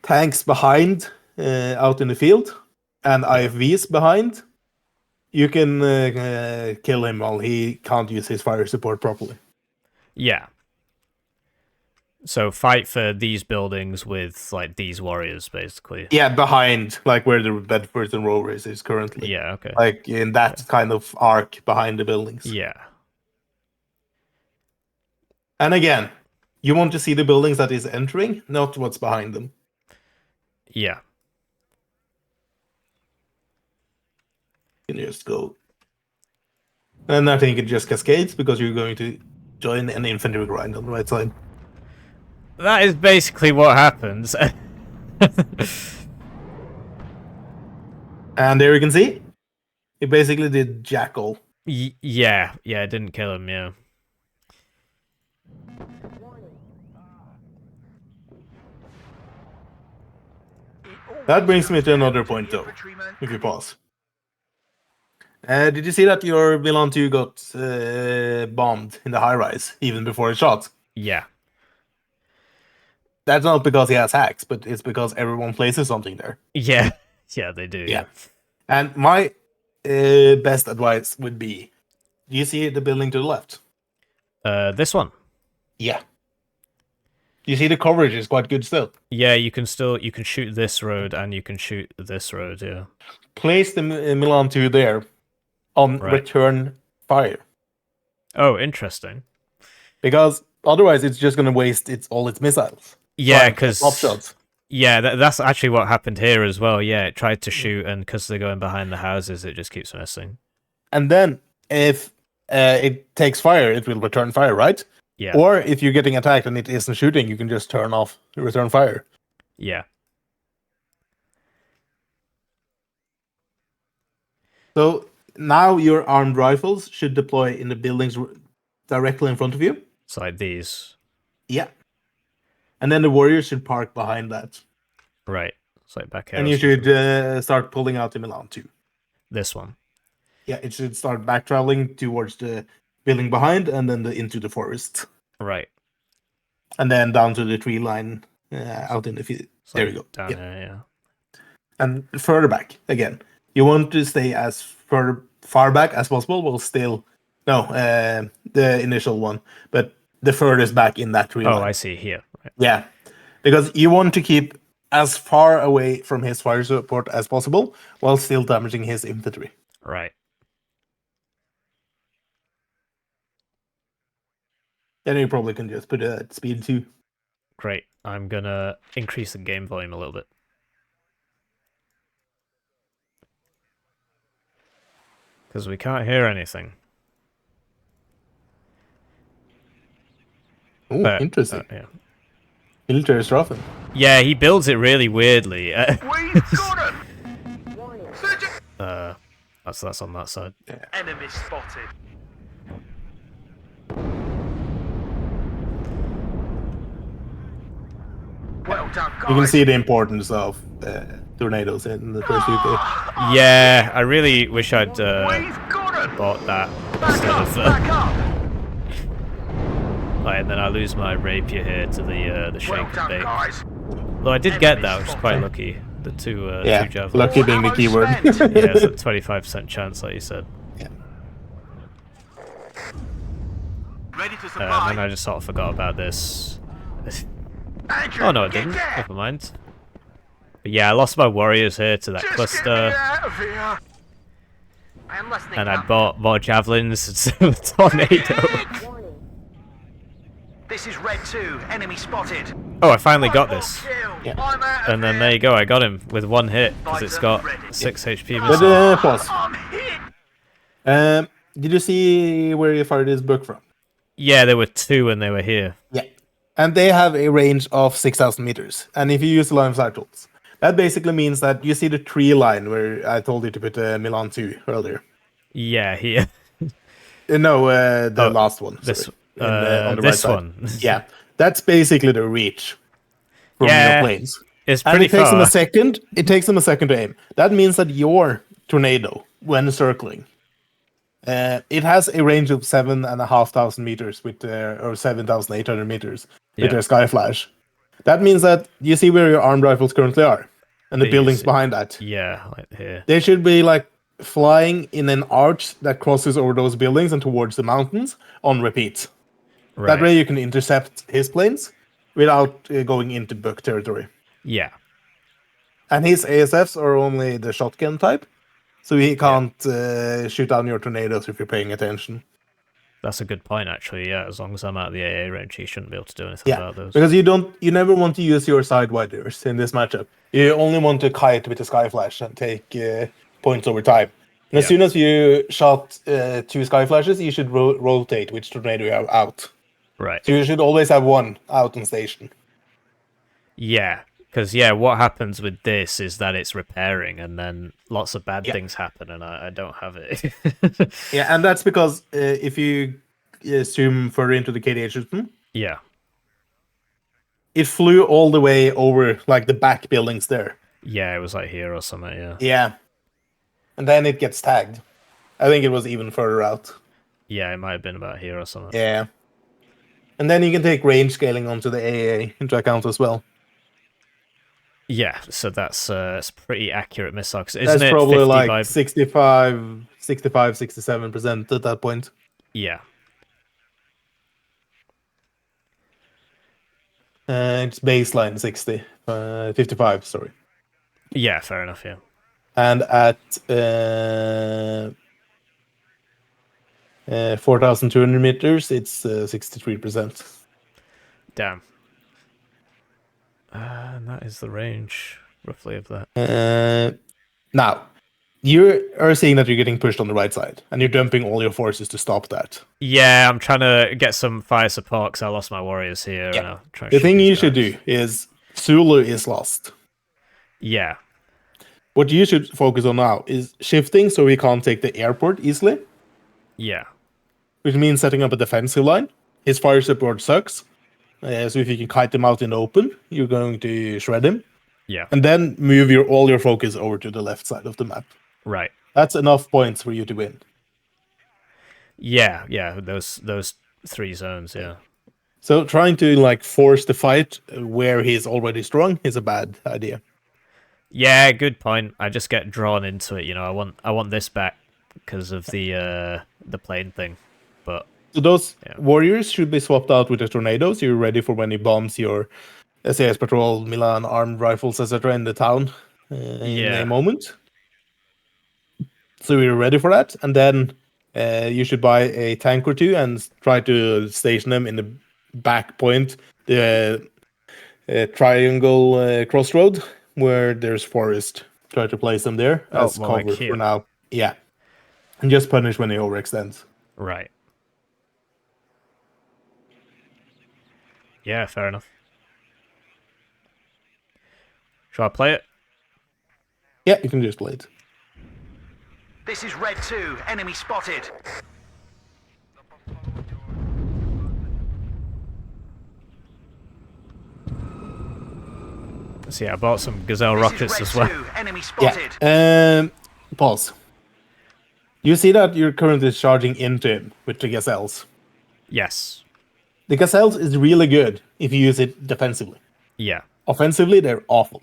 [SPEAKER 2] tanks behind out in the field and IFVs behind, you can kill him while he can't use his fire support properly.
[SPEAKER 1] Yeah. So fight for these buildings with like these warriors, basically.
[SPEAKER 2] Yeah, behind, like where the Bedfords and Rovers is currently.
[SPEAKER 1] Yeah, okay.
[SPEAKER 2] Like in that kind of arc behind the buildings.
[SPEAKER 1] Yeah.
[SPEAKER 2] And again, you want to see the buildings that is entering, not what's behind them.
[SPEAKER 1] Yeah.
[SPEAKER 2] You can just go. And I think it just cascades because you're going to join an infantry grind on the right side.
[SPEAKER 1] That is basically what happens.
[SPEAKER 2] And there you can see, it basically did jackal.
[SPEAKER 1] Yeah, it didn't kill him, yeah.
[SPEAKER 2] That brings me to another point, though, if you pause. Did you see that your Milan 2 got bombed in the high-rise, even before it shot?
[SPEAKER 1] Yeah.
[SPEAKER 2] That's not because he has hacks, but it's because everyone places something there.
[SPEAKER 1] Yeah. Yeah, they do.
[SPEAKER 2] Yeah. And my best advice would be, do you see the building to the left?
[SPEAKER 1] This one.
[SPEAKER 2] Yeah. You see the coverage is quite good still.
[SPEAKER 1] Yeah, you can shoot this road and you can shoot this road, yeah.
[SPEAKER 2] Place the Milan 2 there on return fire.
[SPEAKER 1] Oh, interesting.
[SPEAKER 2] Because otherwise it's just going to waste all its missiles.
[SPEAKER 1] Yeah, because
[SPEAKER 2] options.
[SPEAKER 1] Yeah, that's actually what happened here as well. Yeah, it tried to shoot, and because they're going behind the houses, it just keeps missing.
[SPEAKER 2] And then if it takes fire, it will return fire, right?
[SPEAKER 1] Yeah.
[SPEAKER 2] Or if you're getting attacked and it isn't shooting, you can just turn off return fire.
[SPEAKER 1] Yeah.
[SPEAKER 2] So now your armed rifles should deploy in the buildings directly in front of you.
[SPEAKER 1] It's like these.
[SPEAKER 2] Yeah. And then the warriors should park behind that.
[SPEAKER 1] Right. It's like back here.
[SPEAKER 2] And you should start pulling out the Milan 2.
[SPEAKER 1] This one.
[SPEAKER 2] Yeah, it should start back traveling towards the building behind and then into the forest.
[SPEAKER 1] Right.
[SPEAKER 2] And then down to the tree line out in the field. There you go.
[SPEAKER 1] Down here, yeah.
[SPEAKER 2] And further back, again. You want to stay as far back as possible, while still the initial one, but the furthest back in that tree
[SPEAKER 1] Oh,
[SPEAKER 2] line.
[SPEAKER 1] I see here. Right.
[SPEAKER 2] Yeah, because you want to keep as far away from his fire support as possible, while still damaging his infantry.
[SPEAKER 1] Right.
[SPEAKER 2] Then you probably can just put it at speed 2.
[SPEAKER 1] Great. I'm gonna increase the game volume a little bit. Because we can't hear anything.
[SPEAKER 2] Oh, interesting.
[SPEAKER 1] Yeah.
[SPEAKER 2] Military Strafen.
[SPEAKER 1] Yeah, he builds it really weirdly.
[SPEAKER 3] We've got him!
[SPEAKER 1] That's on that side.
[SPEAKER 3] Enemy spotted. Well done, guys.
[SPEAKER 2] You can see the importance of tornadoes in the first UK.
[SPEAKER 1] Yeah, I really wish I'd
[SPEAKER 3] We've got him!
[SPEAKER 1] bought that
[SPEAKER 3] Back
[SPEAKER 1] instead
[SPEAKER 3] up,
[SPEAKER 1] of.
[SPEAKER 3] back up!
[SPEAKER 1] Right, and then I lose my rapier here to the shake
[SPEAKER 3] Well
[SPEAKER 1] and
[SPEAKER 3] done,
[SPEAKER 1] bake.
[SPEAKER 3] guys.
[SPEAKER 1] Though I did get that, which is quite lucky. The two
[SPEAKER 2] Yeah,
[SPEAKER 1] javelins.
[SPEAKER 2] lucky being the
[SPEAKER 3] Ammo
[SPEAKER 2] keyword.
[SPEAKER 3] spent.
[SPEAKER 1] Yeah, it's a 25% chance, like you said.
[SPEAKER 3] Ready to
[SPEAKER 1] And
[SPEAKER 3] supply.
[SPEAKER 1] then I just sort of forgot about this.
[SPEAKER 3] Andrew,
[SPEAKER 1] Oh no, I
[SPEAKER 3] get
[SPEAKER 1] didn't.
[SPEAKER 3] there.
[SPEAKER 1] Never mind. But yeah, I lost my warriors here to that
[SPEAKER 3] Just
[SPEAKER 1] cluster,
[SPEAKER 3] get me out of here. I am listening.
[SPEAKER 1] and I bought more javelins instead of a tornado.
[SPEAKER 3] This is Red 2. Enemy spotted.
[SPEAKER 1] Oh, I finally got this.
[SPEAKER 2] Yeah.
[SPEAKER 3] I'm out of
[SPEAKER 1] And then
[SPEAKER 3] here.
[SPEAKER 1] there you go, I got him with one hit, because it's got 6 HP
[SPEAKER 2] But
[SPEAKER 1] missing.
[SPEAKER 2] pause.
[SPEAKER 3] I'm hit.
[SPEAKER 2] Did you see where you fired this book from?
[SPEAKER 1] Yeah, there were 2 when they were here.
[SPEAKER 2] Yeah. And they have a range of 6,000 meters. And if you use the line of sight tools, that basically means that you see the tree line where I told you to put Milan 2 earlier.
[SPEAKER 1] Yeah, here.
[SPEAKER 2] The
[SPEAKER 1] Oh,
[SPEAKER 2] last one.
[SPEAKER 1] This,
[SPEAKER 2] sorry. On the right
[SPEAKER 1] this
[SPEAKER 2] side.
[SPEAKER 1] one.
[SPEAKER 2] Yeah. That's basically the reach from
[SPEAKER 1] Yeah,
[SPEAKER 2] your planes.
[SPEAKER 1] It's
[SPEAKER 2] And
[SPEAKER 1] pretty
[SPEAKER 2] it takes them a
[SPEAKER 1] far.
[SPEAKER 2] second. It takes them a second to aim. That means that your tornado, when circling, it has a range of 7,500 meters with or 7,800 meters with
[SPEAKER 1] Yeah.
[SPEAKER 2] their sky flash. That means that you see where your armed rifles currently are, and the
[SPEAKER 1] You
[SPEAKER 2] buildings
[SPEAKER 1] see-
[SPEAKER 2] behind that.
[SPEAKER 1] Yeah, like here.
[SPEAKER 2] They should be like flying in an arch that crosses over those buildings and towards the mountains on repeat.
[SPEAKER 1] Right.
[SPEAKER 2] That way you can intercept his planes without going into book territory.
[SPEAKER 1] Yeah.
[SPEAKER 2] And his ASFs are only the shotgun type, so he can't shoot down your tornadoes if you're paying attention.
[SPEAKER 1] That's a good point, actually. Yeah, as long as I'm out of the AA range, he shouldn't be able to do anything
[SPEAKER 2] Yeah,
[SPEAKER 1] about those.
[SPEAKER 2] because you never want to use your sidewinders in this matchup. You only want to kite with the sky flash and take points over time. And as
[SPEAKER 1] Yeah.
[SPEAKER 2] soon as you shot 2 sky flashes, you should rotate which tornado you have out.
[SPEAKER 1] Right.
[SPEAKER 2] So you should always have one out on station.
[SPEAKER 1] Yeah, because what happens with this is that it's repairing, and then lots of bad things happen, and I don't have it.
[SPEAKER 2] Yeah, and that's because if you zoom further into the KDH system,
[SPEAKER 1] Yeah.
[SPEAKER 2] it flew all the way over like the back buildings there.
[SPEAKER 1] Yeah, it was like here or something. Yeah.
[SPEAKER 2] Yeah, and then it gets tagged. I think it was even further out.
[SPEAKER 1] Yeah, it might have been about here or something.
[SPEAKER 2] Yeah. And then you can take range scaling onto the AA into account as well.
[SPEAKER 1] Yeah, so that's it's pretty accurate missile. 'Cause isn't
[SPEAKER 2] That's
[SPEAKER 1] it
[SPEAKER 2] probably
[SPEAKER 1] 50
[SPEAKER 2] like
[SPEAKER 1] by...
[SPEAKER 2] 67% at that point.
[SPEAKER 1] Yeah.
[SPEAKER 2] It's baseline 55, sorry.
[SPEAKER 1] Yeah, fair enough, yeah.
[SPEAKER 2] And at 4,200 meters, it's 63%.
[SPEAKER 1] Damn. And that is the range, roughly, of that.
[SPEAKER 2] Now, you are seeing that you're getting pushed on the right side, and you're dumping all your forces to stop that.
[SPEAKER 1] Yeah, I'm trying to get some fire support because I lost my warriors here.
[SPEAKER 2] Yeah.
[SPEAKER 1] And I'll try and
[SPEAKER 2] The
[SPEAKER 1] shoot
[SPEAKER 2] thing
[SPEAKER 1] these
[SPEAKER 2] you should
[SPEAKER 1] guys.
[SPEAKER 2] do is Zulu is lost.
[SPEAKER 1] Yeah.
[SPEAKER 2] What you should focus on now is shifting so we can't take the airport easily,
[SPEAKER 1] Yeah.
[SPEAKER 2] which means setting up a defensive line. His fire support sucks. So if you can kite him out in the open, you're going to shred him.
[SPEAKER 1] Yeah.
[SPEAKER 2] And then move all your focus over to the left side of the map.
[SPEAKER 1] Right.
[SPEAKER 2] That's enough points for you to win.
[SPEAKER 1] Yeah, those 3 zones, yeah.
[SPEAKER 2] So trying to like force the fight where he's already strong is a bad idea.
[SPEAKER 1] Yeah, good point. I just get drawn into it. You know, I want this back because of the plane thing. But
[SPEAKER 2] So those
[SPEAKER 1] yeah,
[SPEAKER 2] warriors should be swapped out with the tornadoes. You're ready for when he bombs your SAS patrol, Milan armed rifles, etc. in the town in a
[SPEAKER 1] yeah.
[SPEAKER 2] moment. So you're ready for that, and then you should buy a tank or two and try to station them in the back point, the triangle crossroad where there's forest. Try to place them there
[SPEAKER 1] Oh,
[SPEAKER 2] as
[SPEAKER 1] more like
[SPEAKER 2] cover for
[SPEAKER 1] here.
[SPEAKER 2] now. Yeah, and just punish when he overextends.
[SPEAKER 1] Right. Yeah, fair enough. Shall I play it?
[SPEAKER 2] Yeah, you can just play it.
[SPEAKER 3] This is Red 2. Enemy spotted.
[SPEAKER 1] See, I bought some Gazelle
[SPEAKER 3] This
[SPEAKER 1] rockets
[SPEAKER 3] is Red
[SPEAKER 1] as well.
[SPEAKER 3] 2. Enemy spotted.
[SPEAKER 2] Yeah. Pause. You see that you're currently charging into him with the gazelles.
[SPEAKER 1] Yes.
[SPEAKER 2] The gazelles is really good if you use it defensively.
[SPEAKER 1] Yeah.
[SPEAKER 2] Offensively, they're awful.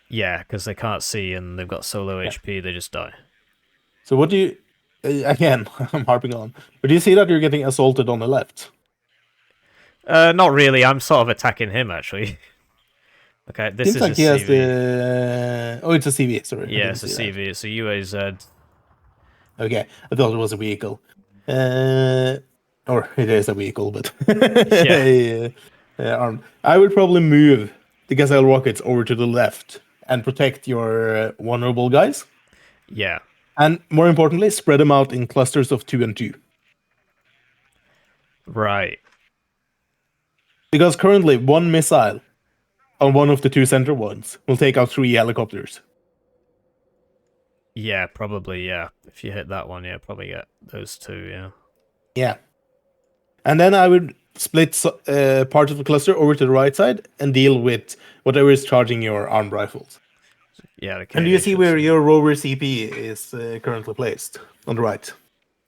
[SPEAKER 1] Yeah, because they can't see and they've got so low
[SPEAKER 2] Yeah.
[SPEAKER 1] HP, they just die.
[SPEAKER 2] So what do you... again, I'm harping on. But do you see that you're getting assaulted on the left?
[SPEAKER 1] Not really. I'm sort of attacking him, actually. Okay, this
[SPEAKER 2] Seems
[SPEAKER 1] is
[SPEAKER 2] like
[SPEAKER 1] a
[SPEAKER 2] he has
[SPEAKER 1] CV.
[SPEAKER 2] the... Oh, it's a CV, sorry. I
[SPEAKER 1] Yeah,
[SPEAKER 2] didn't
[SPEAKER 1] it's a
[SPEAKER 2] see that.
[SPEAKER 1] CV. It's a UAZ.
[SPEAKER 2] Okay, I thought it was a vehicle. Or it is a vehicle, but...
[SPEAKER 1] Yeah.
[SPEAKER 2] armed. I would probably move the gazelle rockets over to the left and protect your vulnerable guys.
[SPEAKER 1] Yeah.
[SPEAKER 2] And more importantly, spread them out in clusters of 2 and 2.
[SPEAKER 1] Right.
[SPEAKER 2] Because currently, one missile on one of the 2 center ones will take out 3 helicopters.
[SPEAKER 1] Yeah, probably, yeah. If you hit that one, yeah, probably get those 2, yeah.
[SPEAKER 2] Yeah. And then I would split part of the cluster over to the right side and deal with whatever is charging your armed rifles.
[SPEAKER 1] Yeah, the
[SPEAKER 2] And do you see
[SPEAKER 1] cohesion
[SPEAKER 2] where
[SPEAKER 1] system.
[SPEAKER 2] your rover CP is currently placed? On the right.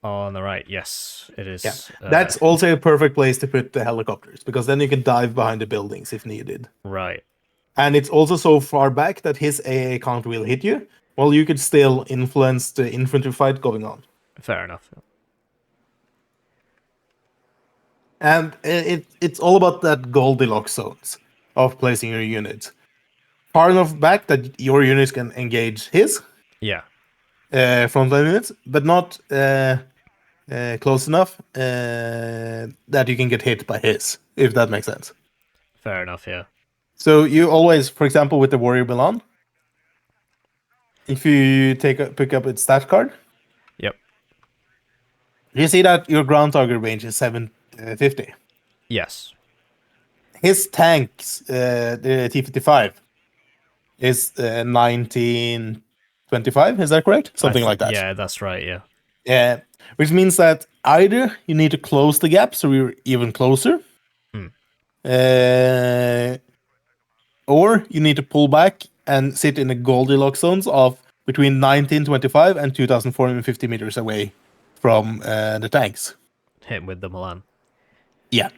[SPEAKER 1] On the right, yes, it is.
[SPEAKER 2] Yeah. That's also a perfect place to put the helicopters, because then you can dive behind the buildings if needed.
[SPEAKER 1] Right.
[SPEAKER 2] And it's also so far back that his AA count will hit you, while you could still influence the infantry fight going on.
[SPEAKER 1] Fair enough.
[SPEAKER 2] And it's all about that Goldilocks zones of placing your units. Far enough back that your units can engage his
[SPEAKER 1] Yeah.
[SPEAKER 2] frontline units, but not close enough that you can get hit by his, if that makes sense.
[SPEAKER 1] Fair enough, yeah.
[SPEAKER 2] So you always, for example, with the Warrior Milan, if you pick up its stat card,
[SPEAKER 1] Yep.
[SPEAKER 2] you see that your ground target range is 750.
[SPEAKER 1] Yes.
[SPEAKER 2] His tanks, the T-55, is 1925. Is that correct? Something like that.
[SPEAKER 1] Yeah, that's right, yeah.
[SPEAKER 2] Yeah, which means that either you need to close the gap so you're even closer, or you need to pull back and sit in the Goldilocks zones of between 1925 and 2,450 meters away from the tanks.
[SPEAKER 1] Hit him with the Milan.
[SPEAKER 2] Yeah.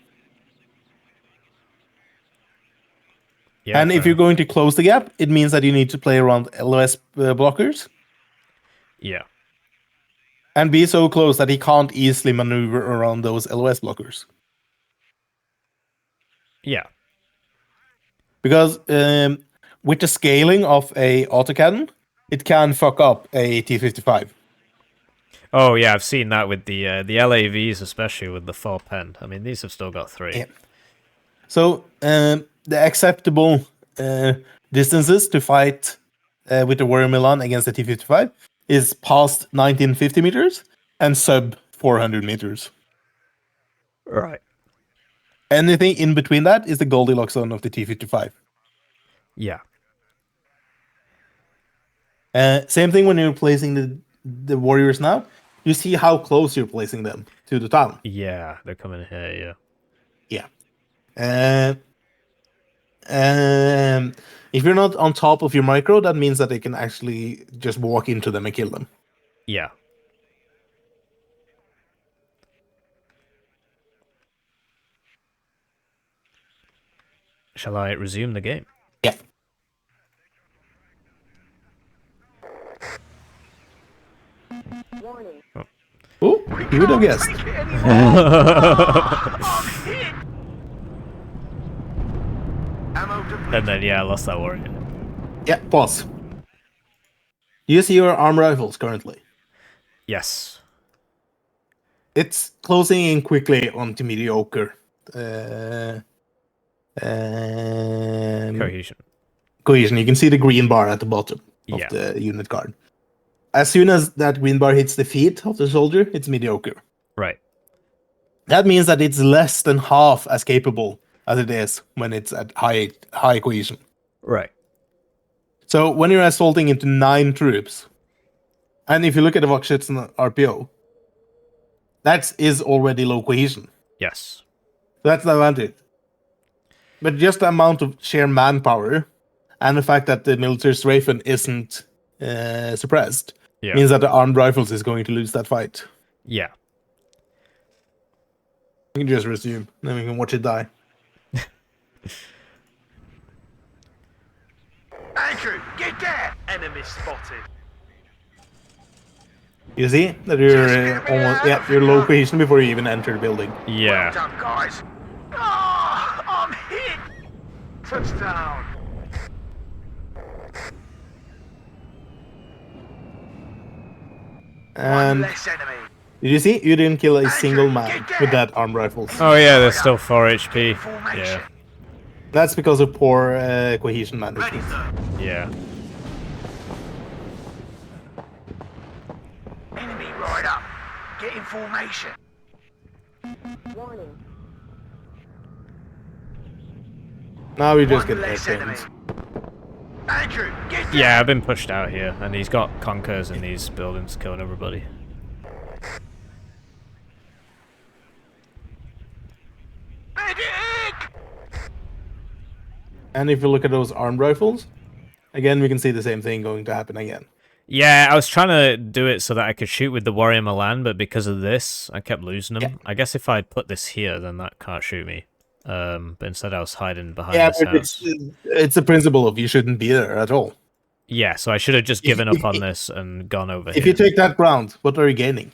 [SPEAKER 1] Yeah,
[SPEAKER 2] And if you're going to close the gap, it means that you need to play around LOS blockers
[SPEAKER 1] Yeah.
[SPEAKER 2] and be so close that he can't easily maneuver around those LOS blockers.
[SPEAKER 1] Yeah.
[SPEAKER 2] Because with the scaling of a autocannon, it can fuck up a T-55.
[SPEAKER 1] Oh, yeah, I've seen that with the LAVs, especially with the 4 pen. I mean, these have still got 3.
[SPEAKER 2] Yeah. So the acceptable distances to fight with the Warrior Milan against the T-55 is past 1950 meters and sub 400 meters.
[SPEAKER 1] Right.
[SPEAKER 2] Anything in between that is the Goldilocks zone of the T-55.
[SPEAKER 1] Yeah.
[SPEAKER 2] Same thing when you're placing the warriors now. You see how close you're placing them to the town.
[SPEAKER 1] Yeah, they're coming here,
[SPEAKER 2] Yeah. If you're not on top of your micro, that means that they can actually just walk into them and kill them.
[SPEAKER 1] Yeah. Shall I resume the game?
[SPEAKER 2] Yeah. Oh, you would have guessed.
[SPEAKER 3] Take it anymore. I'm hit. Ammo depleted.
[SPEAKER 1] And then, yeah, I lost that warrior.
[SPEAKER 2] Yeah, pause. You see your arm rifles currently.
[SPEAKER 1] Yes.
[SPEAKER 2] It's closing in quickly onto mediocre.
[SPEAKER 1] Cohesion.
[SPEAKER 2] Cohesion. You can see the green bar at the bottom
[SPEAKER 1] Yeah.
[SPEAKER 2] of the unit card. As soon as that green bar hits the feet of the soldier, it's mediocre.
[SPEAKER 1] Right.
[SPEAKER 2] That means that it's less than half as capable as it is when it's at high cohesion.
[SPEAKER 1] Right.
[SPEAKER 2] So when you're assaulting into 9 troops, and if you look at the Vakshitsen RPO, that is already low cohesion.
[SPEAKER 1] Yes.
[SPEAKER 2] That's the advantage. But just the amount of sheer manpower and the fact that the military strafen isn't suppressed means that the armed rifles is going to lose that fight.
[SPEAKER 1] Yeah.
[SPEAKER 2] We can just resume, then we can watch it die.
[SPEAKER 3] Andrew, get there. Enemy spotted.
[SPEAKER 2] You see that you're almost you're low cohesion before you even enter the building.
[SPEAKER 1] Yeah.
[SPEAKER 3] Well done, guys. Oh, I'm hit. Touchdown. One
[SPEAKER 2] And
[SPEAKER 3] less enemy.
[SPEAKER 2] did you see? You didn't kill a single man with that armed rifles.
[SPEAKER 1] Oh, yeah, there's still 4 HP.
[SPEAKER 3] Formation.
[SPEAKER 1] Yeah.
[SPEAKER 2] That's because of poor cohesion
[SPEAKER 3] Ready,
[SPEAKER 2] management.
[SPEAKER 3] sir.
[SPEAKER 1] Yeah.
[SPEAKER 3] Enemy right up. Get in formation.
[SPEAKER 4] Warning.
[SPEAKER 2] Now we just
[SPEAKER 3] One
[SPEAKER 2] get
[SPEAKER 3] less enemy.
[SPEAKER 2] airplanes.
[SPEAKER 3] Andrew, get there.
[SPEAKER 1] Yeah, I've been pushed out here, and he's got conkers in these buildings killing everybody.
[SPEAKER 3] Medic!
[SPEAKER 2] And if you look at those armed rifles, again, we can see the same thing going to happen again.
[SPEAKER 1] Yeah, I was trying to do it so that I could shoot with the Warrior Milan, but because of this, I kept losing them.
[SPEAKER 2] Yeah.
[SPEAKER 1] I guess if I'd put this here, then that can't shoot me. But instead I was hiding behind
[SPEAKER 2] Yeah,
[SPEAKER 1] this
[SPEAKER 2] but
[SPEAKER 1] house.
[SPEAKER 2] it's the principle of you shouldn't be there at all.
[SPEAKER 1] Yeah, so I should have just given up on this and gone over
[SPEAKER 2] If you
[SPEAKER 1] here.
[SPEAKER 2] take that ground, what are you gaining?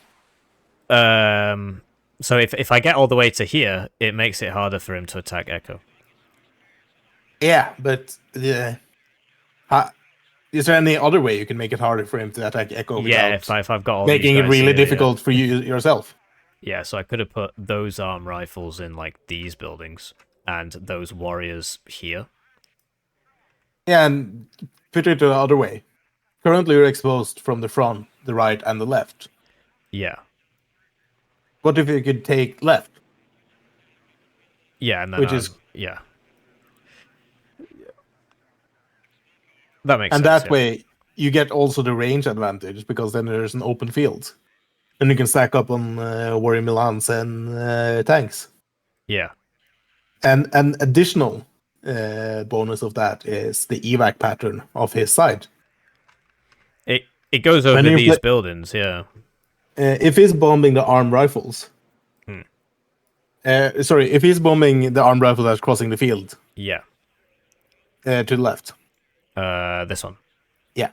[SPEAKER 1] So if I get all the way to here, it makes it harder for him to attack Echo.
[SPEAKER 2] Yeah, but is there any other way you can make it harder for him to attack Echo
[SPEAKER 1] Yeah,
[SPEAKER 2] without
[SPEAKER 1] if I've got all
[SPEAKER 2] making
[SPEAKER 1] these
[SPEAKER 2] it
[SPEAKER 1] guys
[SPEAKER 2] really
[SPEAKER 1] here,
[SPEAKER 2] difficult for you yourself?
[SPEAKER 1] Yeah, so I could have put those arm rifles in like these buildings and those warriors here.
[SPEAKER 2] Yeah, and put it the other way. Currently, you're exposed from the front, the right, and the left.
[SPEAKER 1] Yeah.
[SPEAKER 2] What if you could take left?
[SPEAKER 1] Yeah, and then
[SPEAKER 2] Which is-
[SPEAKER 1] yeah. That makes
[SPEAKER 2] And
[SPEAKER 1] sense.
[SPEAKER 2] that
[SPEAKER 1] yeah.
[SPEAKER 2] way, you get also the range advantage because then there's an open field, and you can stack up on Warrior Milans and tanks.
[SPEAKER 1] Yeah.
[SPEAKER 2] And an additional bonus of that is the evac pattern of his side.
[SPEAKER 1] It goes over
[SPEAKER 2] When you
[SPEAKER 1] these
[SPEAKER 2] play-
[SPEAKER 1] buildings, yeah.
[SPEAKER 2] If he's bombing the armed rifles, if he's bombing the armed rifle that's crossing the field
[SPEAKER 1] Yeah.
[SPEAKER 2] to the left,
[SPEAKER 1] This one.
[SPEAKER 2] yeah.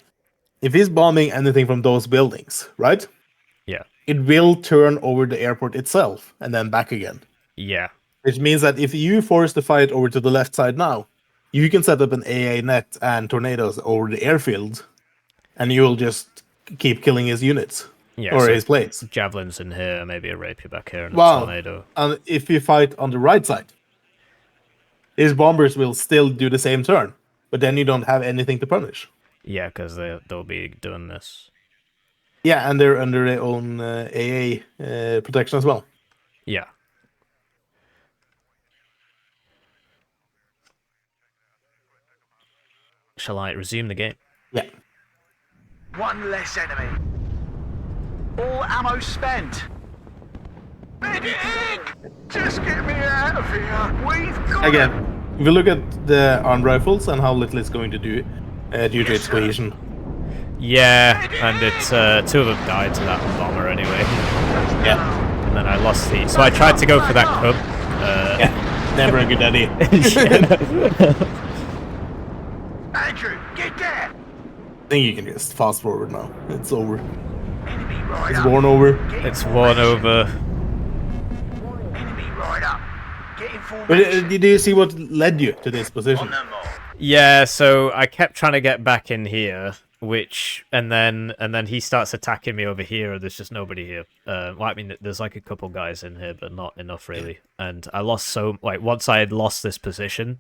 [SPEAKER 2] If he's bombing anything from those buildings, right?
[SPEAKER 1] Yeah.
[SPEAKER 2] It will turn over the airport itself and then back again.
[SPEAKER 1] Yeah.
[SPEAKER 2] Which means that if you force the fight over to the left side now, you can set up an AA net and tornadoes over the airfield, and you will just keep killing his units
[SPEAKER 1] Yeah.
[SPEAKER 2] or
[SPEAKER 1] so
[SPEAKER 2] his planes.
[SPEAKER 1] javelins in here, maybe a rapier back here, and a
[SPEAKER 2] Well,
[SPEAKER 1] tornado.
[SPEAKER 2] and if you fight on the right side, his bombers will still do the same turn, but then you don't have anything to punish.
[SPEAKER 1] Yeah, because they'll be doing this.
[SPEAKER 2] Yeah, and they're under their own AA protection as well.
[SPEAKER 1] Yeah. Shall I resume the game?
[SPEAKER 2] Yeah.
[SPEAKER 3] One less enemy. All ammo spent. Medic! Just get me out of here. We've got
[SPEAKER 2] Again,
[SPEAKER 3] him.
[SPEAKER 2] if you look at the armed rifles and how little it's going to do due to its cohesion.
[SPEAKER 1] Yeah, and it's 2 of them died to that bomber anyway.
[SPEAKER 2] Yeah.
[SPEAKER 1] And then I lost the... So I tried to go for that cub.
[SPEAKER 2] Never a good idea.
[SPEAKER 3] Andrew, get there.
[SPEAKER 2] I think you can just fast forward now. It's over.
[SPEAKER 3] Enemy
[SPEAKER 2] It's worn over.
[SPEAKER 1] It's worn over.
[SPEAKER 3] Enemy right up. Get in
[SPEAKER 2] But
[SPEAKER 3] formation.
[SPEAKER 2] did you see what led you to this position?
[SPEAKER 3] On them all.
[SPEAKER 1] Yeah, so I kept trying to get back in here, and then he starts attacking me over here, and there's just nobody here. Well, I mean, there's like a couple guys in here, but not enough really. And I lost once I had lost this position,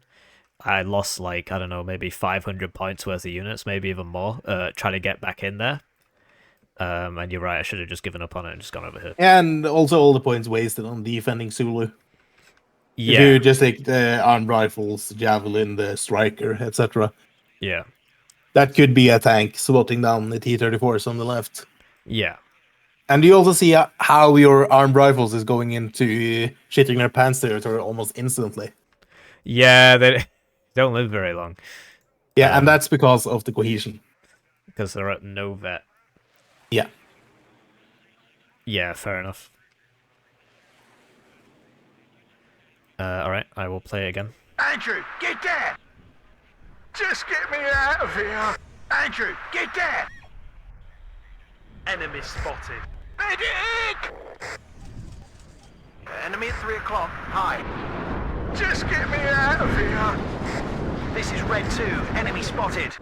[SPEAKER 1] I lost like, I don't know, maybe 500 points worth of units, maybe even more, trying to get back in there. And you're right, I should have just given up on it and just gone over here.
[SPEAKER 2] And also all the points wasted on defending Zulu.
[SPEAKER 1] Yeah.
[SPEAKER 2] If you just take the armed rifles, javelin, the striker, etc.
[SPEAKER 1] Yeah.
[SPEAKER 2] That could be a tank swatting down the T-34s on the left.
[SPEAKER 1] Yeah.
[SPEAKER 2] And you also see how your armed rifles is going into shitting their pants territory almost instantly.
[SPEAKER 1] Yeah, they don't live very long.
[SPEAKER 2] Yeah, and that's because of the cohesion.
[SPEAKER 1] Because they're at no vet.
[SPEAKER 2] Yeah.
[SPEAKER 1] Yeah, fair enough. Alright, I will play again.
[SPEAKER 3] Andrew, get there! Just get me out of here! Andrew, get there! Enemy spotted. Medic! Enemy at 3 o'clock. Hi. Just get me out of here! This is Red 2. Enemy spotted.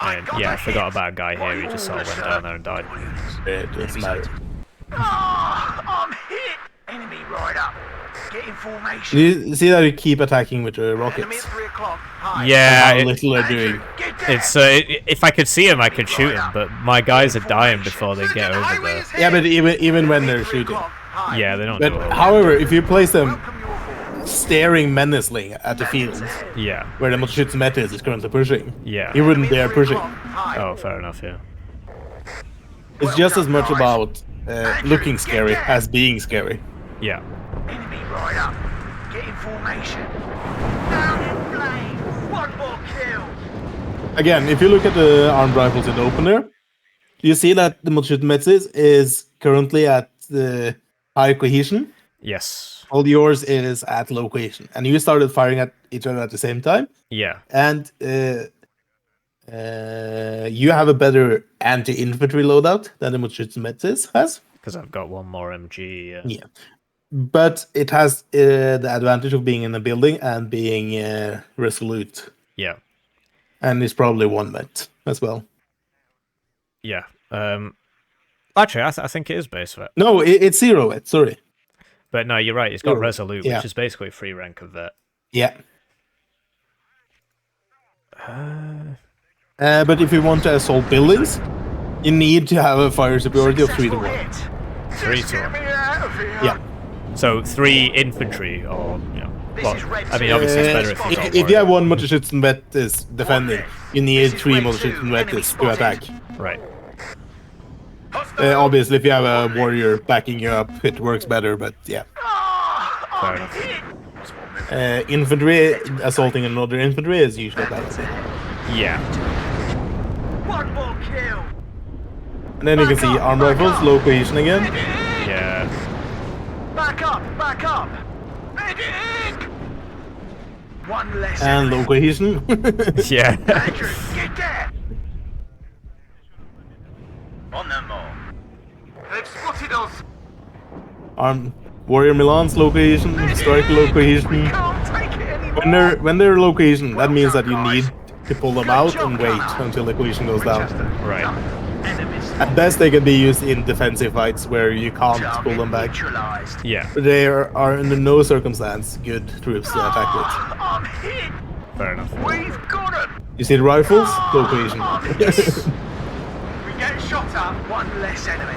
[SPEAKER 1] And, yeah, I forgot about a guy here. He just sort of went down there and died.
[SPEAKER 2] It doesn't matter.
[SPEAKER 3] I'm hit! Enemy right up. Get in formation.
[SPEAKER 2] You see that you keep attacking with the
[SPEAKER 3] Enemy at
[SPEAKER 2] rockets?
[SPEAKER 3] 3 o'clock. Hi.
[SPEAKER 1] Yeah,
[SPEAKER 2] How little they're doing.
[SPEAKER 3] Get there!
[SPEAKER 1] it's if I could see him, I could shoot him, but my guys are dying before they get over there.
[SPEAKER 2] Yeah, but even when they're shooting.
[SPEAKER 1] Yeah, they don't do
[SPEAKER 2] But
[SPEAKER 1] it.
[SPEAKER 2] however, if you place them staring menacingly at the field
[SPEAKER 1] Yeah,
[SPEAKER 2] where the Motoshitsu Metis is currently pushing,
[SPEAKER 1] yeah.
[SPEAKER 2] you wouldn't dare pushing.
[SPEAKER 1] Oh, fair enough, yeah.
[SPEAKER 2] It's just as much about looking scary as being scary.
[SPEAKER 1] Yeah.
[SPEAKER 3] Enemy right up. Get in formation. Down in flames. One more kill.
[SPEAKER 2] Again, if you look at the armed rifles in the opener, you see that the Motoshitsu Metis is currently at the high cohesion.
[SPEAKER 1] Yes.
[SPEAKER 2] All yours is at low cohesion. And you started firing at each other at the same time.
[SPEAKER 1] Yeah.
[SPEAKER 2] And you have a better anti-infantry loadout than the Motoshitsu Metis has.
[SPEAKER 1] Because I've got one more MG.
[SPEAKER 2] Yeah. But it has the advantage of being in a building and being resolute.
[SPEAKER 1] Yeah.
[SPEAKER 2] And it's probably one met as well.
[SPEAKER 1] Yeah. Actually, I think it is base vet.
[SPEAKER 2] No, it's zero vet, sorry.
[SPEAKER 1] But no, you're right. It's got
[SPEAKER 2] Zero.
[SPEAKER 1] resolute,
[SPEAKER 2] Yeah.
[SPEAKER 1] which is basically free rank of vet.
[SPEAKER 2] Yeah. But if you want to assault buildings, you need to have a fire superiority of 3 to 1.
[SPEAKER 1] 3
[SPEAKER 3] Just
[SPEAKER 1] to
[SPEAKER 3] get
[SPEAKER 1] 1.
[SPEAKER 3] me out of here.
[SPEAKER 2] Yeah.
[SPEAKER 1] So 3 infantry, or well,
[SPEAKER 3] is red
[SPEAKER 1] I mean,
[SPEAKER 3] two.
[SPEAKER 1] obviously it's better if you got
[SPEAKER 2] If you have one Motoshitsu Metis defending, you need 3 Motoshitsu Metis to attack.
[SPEAKER 1] Right.
[SPEAKER 2] Obviously, if you have a warrior backing you up, it works better, but yeah.
[SPEAKER 1] Fair enough.
[SPEAKER 2] Infantry assaulting another infantry is usually better.
[SPEAKER 1] Yeah.
[SPEAKER 3] One more kill.
[SPEAKER 2] And then you can see armed rifles, low cohesion again.
[SPEAKER 1] Yeah.
[SPEAKER 3] Back up. Back up. Medic. One less.
[SPEAKER 2] And low cohesion.
[SPEAKER 1] Yeah.
[SPEAKER 3] Andrew, get there. On them all. They've spotted us.
[SPEAKER 2] Armed warrior Milan's low cohesion, strike low cohesion.
[SPEAKER 3] Can't take it anymore.
[SPEAKER 2] When they're low cohesion, that means that you need to pull them out and wait until the cohesion goes down.
[SPEAKER 1] Right.
[SPEAKER 2] At best, they can be used in defensive fights where you can't pull them back.
[SPEAKER 3] Neutralized.
[SPEAKER 1] Yeah.
[SPEAKER 2] But they are under no circumstance good troops to attack with.
[SPEAKER 3] I'm hit.
[SPEAKER 1] Fair enough.
[SPEAKER 3] We've got him.
[SPEAKER 2] You see the rifles? Low cohesion.
[SPEAKER 3] We get shot at. One less enemy.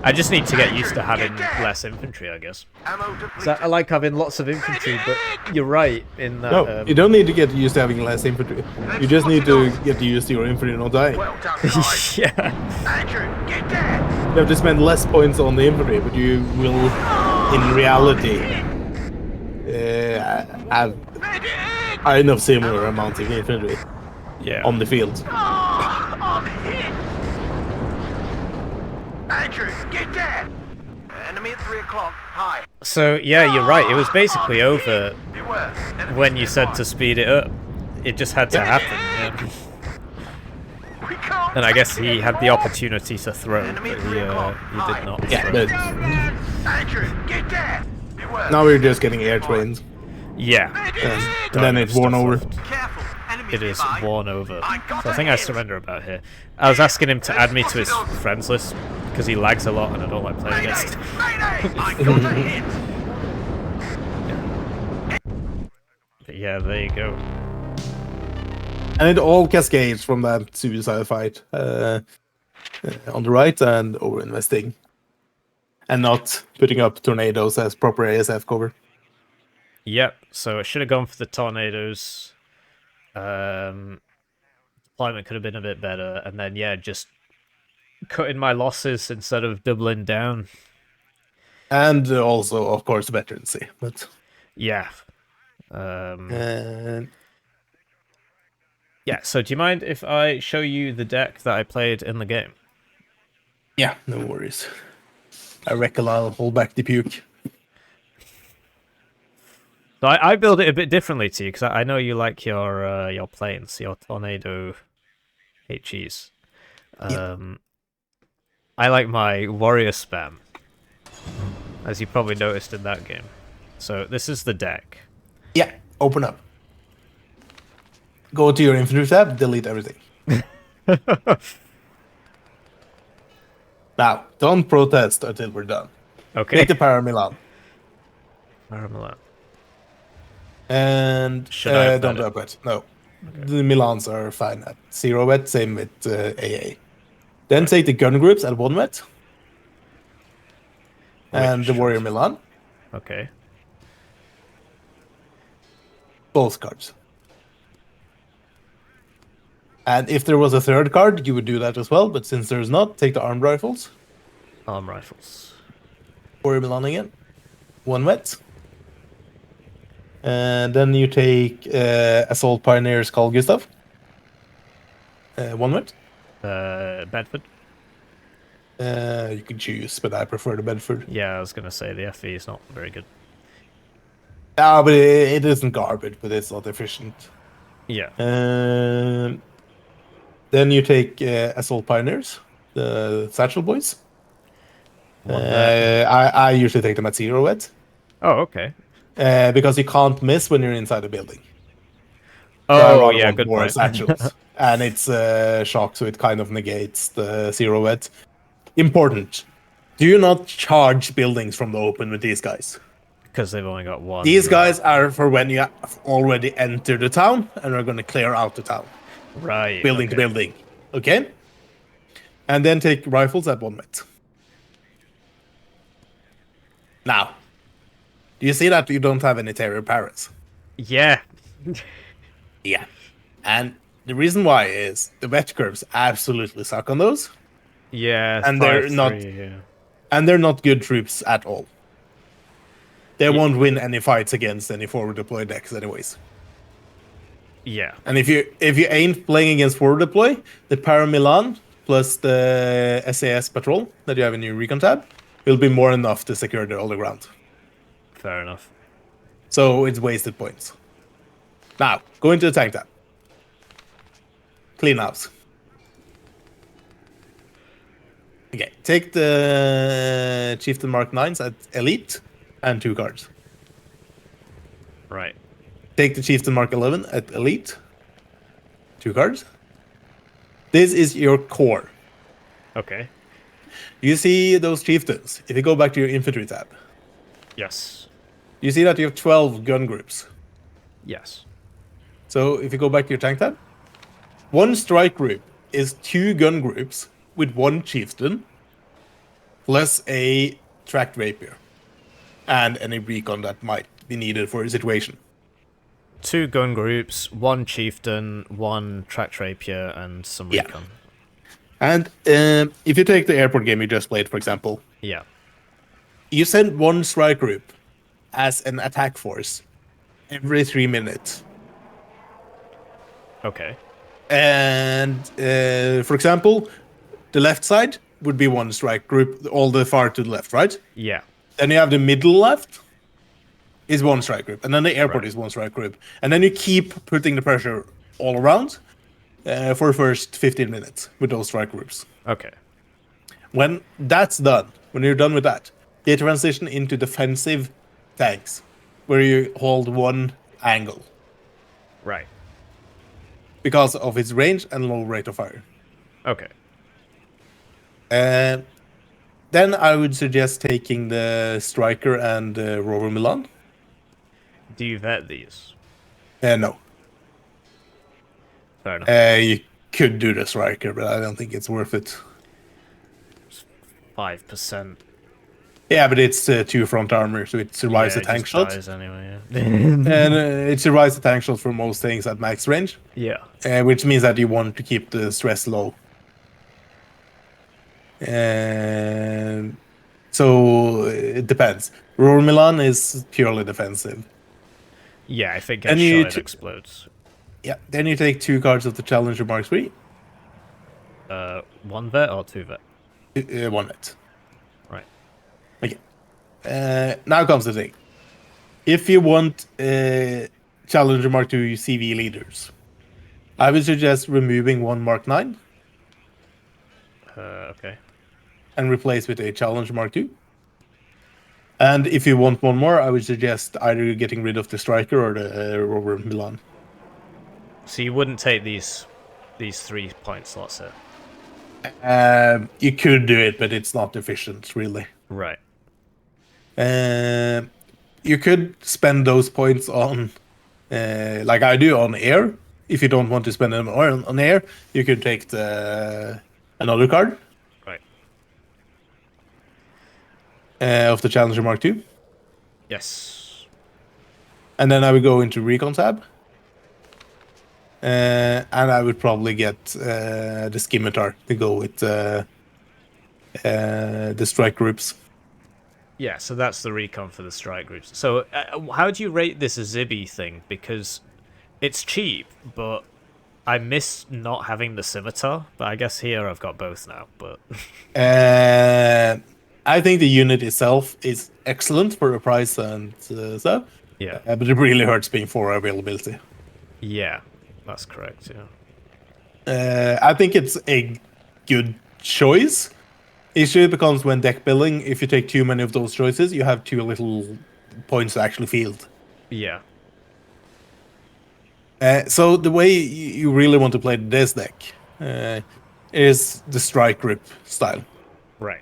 [SPEAKER 1] I just need to get used to having less infantry, I guess.
[SPEAKER 3] Ammo
[SPEAKER 1] So
[SPEAKER 3] depleted.
[SPEAKER 1] I like having lots of infantry, but you're right in that.
[SPEAKER 2] No, you don't need to get used to having less infantry. You just need to get used to your infantry not dying.
[SPEAKER 3] Well done, guys.
[SPEAKER 1] Yeah.
[SPEAKER 3] Andrew, get there.
[SPEAKER 2] You have to spend less points on the infantry, but you will, in reality, have
[SPEAKER 3] Medic.
[SPEAKER 2] enough similar amounts of infantry
[SPEAKER 1] Yeah.
[SPEAKER 2] on the field.
[SPEAKER 3] I'm hit. Andrew, get there. Enemy at 3 o'clock. Hi.
[SPEAKER 1] So yeah, you're right. It was basically over
[SPEAKER 3] Beware. Enemy
[SPEAKER 1] when you said to speed it up. It just had to happen. Yeah.
[SPEAKER 3] We can't
[SPEAKER 1] And I guess
[SPEAKER 3] take it
[SPEAKER 1] he had the
[SPEAKER 3] anymore.
[SPEAKER 1] opportunity to throw,
[SPEAKER 3] Enemy
[SPEAKER 1] but
[SPEAKER 3] at 3 o'clock.
[SPEAKER 1] he did not
[SPEAKER 2] Yeah,
[SPEAKER 1] throw.
[SPEAKER 2] but
[SPEAKER 3] Andrew, get there. It worked.
[SPEAKER 2] now we're just getting air trained.
[SPEAKER 1] Yeah.
[SPEAKER 2] And then it's worn over.
[SPEAKER 3] Careful. Enemy
[SPEAKER 1] It is
[SPEAKER 3] nearby.
[SPEAKER 1] worn over.
[SPEAKER 3] I got
[SPEAKER 1] So I
[SPEAKER 3] a
[SPEAKER 1] think I
[SPEAKER 3] hit.
[SPEAKER 1] surrender about here. I was asking him to add me to his friends list because he lags a lot and I don't like playing
[SPEAKER 3] Mayday!
[SPEAKER 1] against him.
[SPEAKER 3] Mayday! I got a hit.
[SPEAKER 1] But yeah, there you go.
[SPEAKER 2] And it all cascades from that suicide fight on the right and over investing. And not putting up tornadoes as proper ASF cover.
[SPEAKER 1] Yep, so I should have gone for the tornadoes. Deployment could have been a bit better. And then, yeah, just cutting my losses instead of doubling down.
[SPEAKER 2] And also, of course, veterancy. But
[SPEAKER 1] Yeah.
[SPEAKER 2] and
[SPEAKER 1] Yeah, so do you mind if I show you the deck that I played in the game?
[SPEAKER 2] yeah, no worries. I reckon I'll hold back the puke.
[SPEAKER 1] So I build it a bit differently to you because I know you like your planes, your tornado HEs. I like my warrior spam, as you probably noticed in that game. So this is the deck.
[SPEAKER 2] Yeah, open up. Go to your infantry tab, delete everything. Now, don't protest until we're done.
[SPEAKER 1] Okay.
[SPEAKER 2] Take the Para Milan.
[SPEAKER 1] Marmalade.
[SPEAKER 2] And
[SPEAKER 1] Should I have
[SPEAKER 2] don't
[SPEAKER 1] that?
[SPEAKER 2] up it. No. The Milans are fine at 0 wet, same with AA. Then take the gun groups at 1 wet. And the
[SPEAKER 1] Which-
[SPEAKER 2] Warrior Milan.
[SPEAKER 1] Okay.
[SPEAKER 2] Both cards. And if there was a third card, you would do that as well. But since there's not, take the armed rifles.
[SPEAKER 1] Arm rifles.
[SPEAKER 2] Warrior Milan again. 1 wet. And then you take Assault Pioneers Carl Gustav. 1 wet.
[SPEAKER 1] Bedford.
[SPEAKER 2] You can choose, but I prefer the Bedford.
[SPEAKER 1] Yeah, I was gonna say the FE is not very good.
[SPEAKER 2] Ah, but it isn't garbage, but it's not efficient.
[SPEAKER 1] Yeah.
[SPEAKER 2] Then you take Assault Pioneers, the Satchel Boys.
[SPEAKER 1] One there.
[SPEAKER 2] I usually take them at 0 wet.
[SPEAKER 1] Oh, okay.
[SPEAKER 2] Because you can't miss when you're inside a building.
[SPEAKER 1] Oh, yeah, good
[SPEAKER 2] more
[SPEAKER 1] point.
[SPEAKER 2] satchels. And it's shock, so it kind of negates the 0 wet. Important. Do not charge buildings from the open with these guys.
[SPEAKER 1] Because they've only got one.
[SPEAKER 2] These guys are for when you have already entered the town and are going to clear out the town.
[SPEAKER 1] Right.
[SPEAKER 2] Building to
[SPEAKER 1] okay.
[SPEAKER 2] building. Okay? And then take rifles at 1 met. Now, do you see that you don't have any terror parrots?
[SPEAKER 1] Yeah.
[SPEAKER 2] Yeah. And the reason why is the wet curves absolutely suck on those.
[SPEAKER 1] Yeah.
[SPEAKER 2] And they're
[SPEAKER 1] 5-3,
[SPEAKER 2] not-
[SPEAKER 1] yeah.
[SPEAKER 2] And they're not good troops at all. They won't win any fights against any forward deploy decks anyways.
[SPEAKER 1] Yeah.
[SPEAKER 2] And if you ain't playing against forward deploy, the Para Milan plus the SAS patrol that you have in your recon tab will be more than enough to secure the older ground.
[SPEAKER 1] Fair enough.
[SPEAKER 2] So it's wasted points. Now, go into the tank tab. Clean house. Okay, take the Chieftain Mark 9s at Elite and 2 cards.
[SPEAKER 1] Right.
[SPEAKER 2] Take the Chieftain Mark 11 at Elite. 2 cards. This is your core.
[SPEAKER 1] Okay.
[SPEAKER 2] You see those chieftains. If you go back to your infantry tab,
[SPEAKER 1] Yes.
[SPEAKER 2] you see that you have 12 gun groups.
[SPEAKER 1] Yes.
[SPEAKER 2] So if you go back to your tank tab, 1 strike group is 2 gun groups with 1 chieftain plus a tracked rapier and any recon that might be needed for a situation.
[SPEAKER 1] 2 gun groups, 1 chieftain, 1 tracked rapier, and some
[SPEAKER 2] Yeah.
[SPEAKER 1] recon.
[SPEAKER 2] And if you take the airport game you just played, for example,
[SPEAKER 1] Yeah.
[SPEAKER 2] you send 1 strike group as an attack force every 3 minutes.
[SPEAKER 1] Okay.
[SPEAKER 2] And for example, the left side would be 1 strike group, all the far to the left, right?
[SPEAKER 1] Yeah.
[SPEAKER 2] Then you have the middle left is 1 strike group, and then the airport
[SPEAKER 1] Right.
[SPEAKER 2] is 1 strike group, and then you keep putting the pressure all around for the first 15 minutes with those strike groups.
[SPEAKER 1] Okay.
[SPEAKER 2] When that's done, when you're done with that, they transition into defensive tanks, where you hold one angle
[SPEAKER 1] Right.
[SPEAKER 2] because of its range and low rate of fire.
[SPEAKER 1] Okay.
[SPEAKER 2] Then I would suggest taking the Striker and Rover Milan.
[SPEAKER 1] Do you vet these?
[SPEAKER 2] No.
[SPEAKER 1] Fair enough.
[SPEAKER 2] You could do the Striker, but I don't think it's worth it.
[SPEAKER 1] 5%.
[SPEAKER 2] Yeah, but it's 2 front armor, so it survives
[SPEAKER 1] Yeah,
[SPEAKER 2] a
[SPEAKER 1] it
[SPEAKER 2] tank
[SPEAKER 1] just
[SPEAKER 2] shot.
[SPEAKER 1] dies anyway, yeah.
[SPEAKER 2] And it survives a tank shot for most things at max range.
[SPEAKER 1] Yeah.
[SPEAKER 2] Which means that you want to keep the stress low. So it depends. Roar Milan is purely defensive.
[SPEAKER 1] Yeah, if it gets
[SPEAKER 2] And you
[SPEAKER 1] shot, it explodes.
[SPEAKER 2] Yeah, then you take 2 cards of the Challenger Mark III.
[SPEAKER 1] 1 vet or 2 vet?
[SPEAKER 2] 1 net.
[SPEAKER 1] Right.
[SPEAKER 2] Okay. Now comes the thing. If you want Challenger Mark II CV leaders, I would suggest removing 1 Mark 9
[SPEAKER 1] Okay.
[SPEAKER 2] and replace with a Challenger Mark II. And if you want 1 more, I would suggest either getting rid of the Striker or the Rover Milan.
[SPEAKER 1] So you wouldn't take these 3 point slots here?
[SPEAKER 2] You could do it, but it's not efficient, really.
[SPEAKER 1] Right.
[SPEAKER 2] You could spend those points on, like I do, on air. If you don't want to spend them on air, you could take another card.
[SPEAKER 1] Right.
[SPEAKER 2] Of the Challenger Mark II.
[SPEAKER 1] Yes.
[SPEAKER 2] And then I would go into Recon tab. And I would probably get the Scimitar to go with the strike groups.
[SPEAKER 1] Yeah, so that's the recon for the strike groups. So how do you rate this Zibby thing? Because it's cheap, but I miss not having the Scimitar. But I guess here I've got both now. But
[SPEAKER 2] I think the unit itself is excellent for the price and stuff.
[SPEAKER 1] yeah.
[SPEAKER 2] But it really hurts being 4 availability.
[SPEAKER 1] Yeah, that's correct, yeah.
[SPEAKER 2] I think it's a good choice. Issue becomes when deck building, if you take too many of those choices, you have too little points to actually field.
[SPEAKER 1] Yeah.
[SPEAKER 2] So the way you really want to play this deck is the strike grip style.
[SPEAKER 1] Right.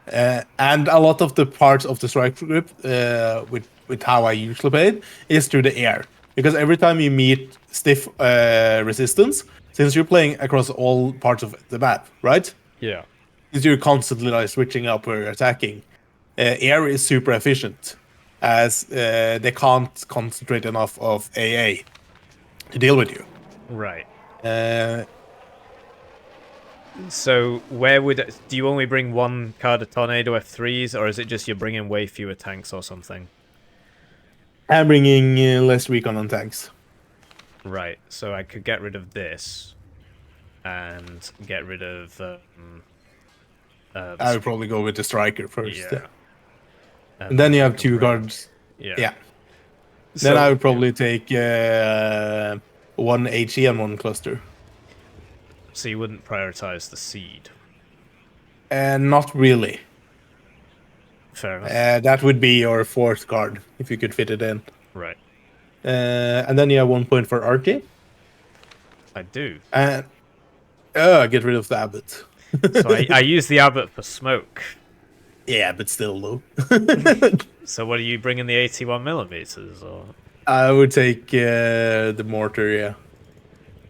[SPEAKER 2] And a lot of the parts of the strike grip, with how I usually play it, is through the air. Because every time you meet stiff resistance, since you're playing across all parts of the map, right?
[SPEAKER 1] Yeah.
[SPEAKER 2] Since you're constantly like switching up or attacking, air is super efficient, as they can't concentrate enough of AA to deal with you.
[SPEAKER 1] Right.
[SPEAKER 2] Uh,
[SPEAKER 1] So where would... Do you only bring 1 card of Tornado F3s, or is it just you're bringing way fewer tanks or something?
[SPEAKER 2] I'm bringing less recon on tanks.
[SPEAKER 1] Right, so I could get rid of this and get rid of...
[SPEAKER 2] I would probably go with the striker first.
[SPEAKER 1] Yeah.
[SPEAKER 2] And then you have 2 cards.
[SPEAKER 1] Yeah.
[SPEAKER 2] Yeah.
[SPEAKER 1] So,
[SPEAKER 2] Then I would probably take 1 HE and 1 cluster.
[SPEAKER 1] So you wouldn't prioritize the seed?
[SPEAKER 2] Not really.
[SPEAKER 1] Fair enough.
[SPEAKER 2] That would be your 4th card, if you could fit it in.
[SPEAKER 1] Right.
[SPEAKER 2] And then you have 1 point for RT.
[SPEAKER 1] I do.
[SPEAKER 2] And get rid of the Abbot.
[SPEAKER 1] So I use the Abbot for smoke.
[SPEAKER 2] Yeah, but still though.
[SPEAKER 1] So what are you bringing, the 81mm or?
[SPEAKER 2] I would take the mortar, yeah.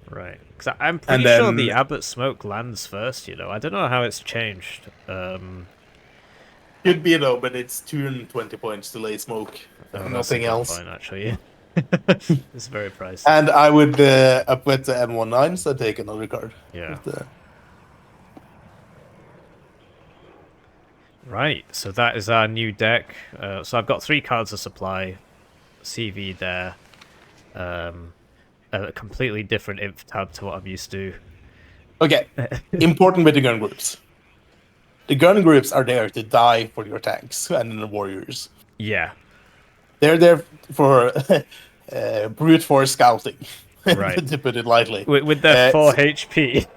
[SPEAKER 1] Right. Because I'm pretty
[SPEAKER 2] And
[SPEAKER 1] sure
[SPEAKER 2] then-
[SPEAKER 1] the Abbot smoke lands first, you know. I don't know how it's changed.
[SPEAKER 2] Could be though, but it's 220 points to lay smoke.
[SPEAKER 1] Oh, that's a
[SPEAKER 2] Nothing
[SPEAKER 1] good
[SPEAKER 2] else.
[SPEAKER 1] point, actually. It's very pricey.
[SPEAKER 2] And I would upweight the M19, so take another card.
[SPEAKER 1] Yeah.
[SPEAKER 2] With the-
[SPEAKER 1] Right, so that is our new deck. So I've got 3 cards of supply, CV there, a completely different inf tab to what I'm used to.
[SPEAKER 2] Okay, important with the gun groups. The gun groups are there to die for your tanks and the warriors.
[SPEAKER 1] Yeah,
[SPEAKER 2] They're there for brute force scouting.
[SPEAKER 1] Right.
[SPEAKER 2] to put it lightly.
[SPEAKER 1] With their 4 HP.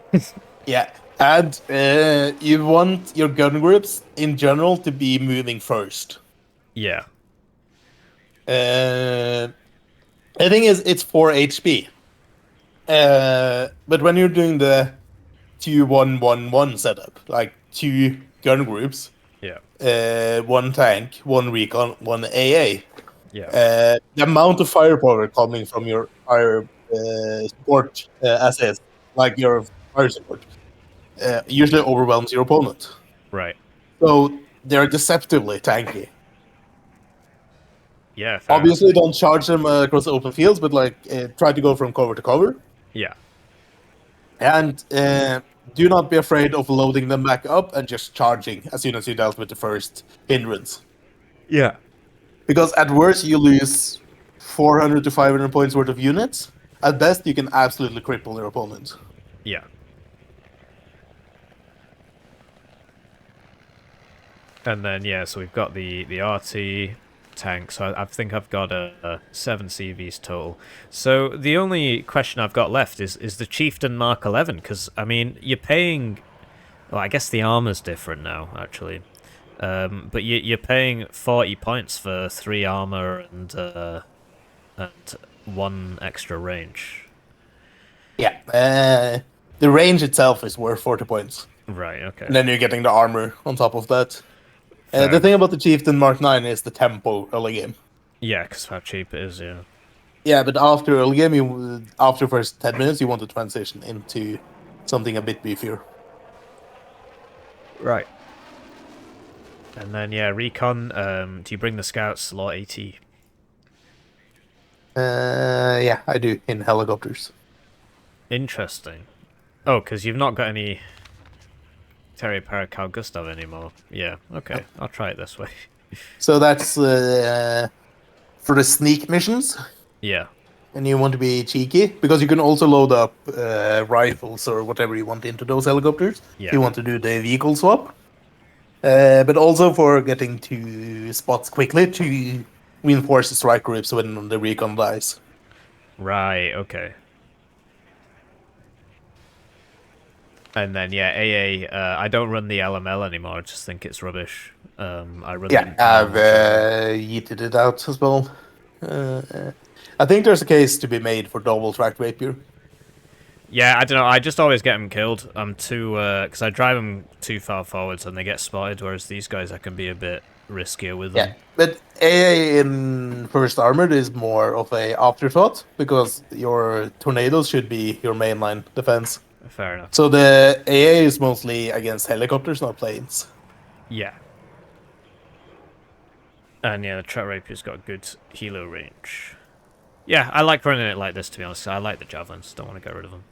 [SPEAKER 2] Yeah, and you want your gun groups in general to be moving first.
[SPEAKER 1] Yeah.
[SPEAKER 2] The thing is, it's 4 HP. But when you're doing the 2-1-1-1 setup, like 2 gun groups,
[SPEAKER 1] Yeah.
[SPEAKER 2] 1 tank, 1 recon, 1 AA,
[SPEAKER 1] Yeah.
[SPEAKER 2] the amount of firepower coming from your fire support assets, like your fire support, usually overwhelms your opponent.
[SPEAKER 1] Right.
[SPEAKER 2] So they're deceptively tanky.
[SPEAKER 1] Yeah, fair
[SPEAKER 2] Obviously,
[SPEAKER 1] enough.
[SPEAKER 2] don't charge them across the open fields, but like try to go from cover to cover,
[SPEAKER 1] Yeah.
[SPEAKER 2] and do not be afraid of loading them back up and just charging as soon as you dealt with the first hindrance.
[SPEAKER 1] Yeah.
[SPEAKER 2] Because at worst, you lose 400 to 500 points worth of units. At best, you can absolutely cripple your opponent.
[SPEAKER 1] Yeah. And then, yeah, so we've got the RT tank, so I think I've got 7 CVs total. So the only question I've got left is the Chieftain Mark 11, because, I mean, you're paying... Well, I guess the armor's different now, actually. But you're paying 40 points for 3 armor and 1 extra range.
[SPEAKER 2] Yeah, the range itself is worth 40 points.
[SPEAKER 1] Right, okay.
[SPEAKER 2] And then you're getting the armor on top of that.
[SPEAKER 1] Fair
[SPEAKER 2] The thing
[SPEAKER 1] enough.
[SPEAKER 2] about the Chieftain Mark 9 is the tempo early game.
[SPEAKER 1] Yeah, because how cheap it is, yeah.
[SPEAKER 2] Yeah, but after early game, after first 10 minutes, you want to transition into something a bit beefier.
[SPEAKER 1] Right. And then, yeah, recon, do you bring the scouts slot 80?
[SPEAKER 2] Yeah, I do, in helicopters.
[SPEAKER 1] Interesting. Oh, because you've not got any Terry Carl Gustav anymore. Yeah, okay, I'll try it this way.
[SPEAKER 2] So that's for the sneak missions,
[SPEAKER 1] Yeah,
[SPEAKER 2] and you want to be cheeky, because you can also load up rifles or whatever you want into those helicopters.
[SPEAKER 1] Yeah.
[SPEAKER 2] You want to do the vehicle swap. But also for getting to spots quickly to reinforce the strike groups when the recon dies.
[SPEAKER 1] right, okay. And then, yeah, AA, I don't run the LML anymore, I just think it's rubbish. I run
[SPEAKER 2] Yeah,
[SPEAKER 1] the
[SPEAKER 2] I've
[SPEAKER 1] normal general.
[SPEAKER 2] yeeted it out as well. I think there's a case to be made for double track rapier.
[SPEAKER 1] Yeah, I don't know, I just always get them killed. I'm too, because I drive them too far forwards and they get spotted, whereas these guys I can be a bit riskier with them.
[SPEAKER 2] Yeah, but AA in First Armored is more of a afterthought, because your tornadoes should be your mainline defense.
[SPEAKER 1] Fair enough.
[SPEAKER 2] So the AA is mostly against helicopters, not planes.
[SPEAKER 1] Yeah. And yeah, the Trap Rapier's got good helo range. Yeah, I like running it like this, to be honest. I like the Javelins, don't want to get rid of them.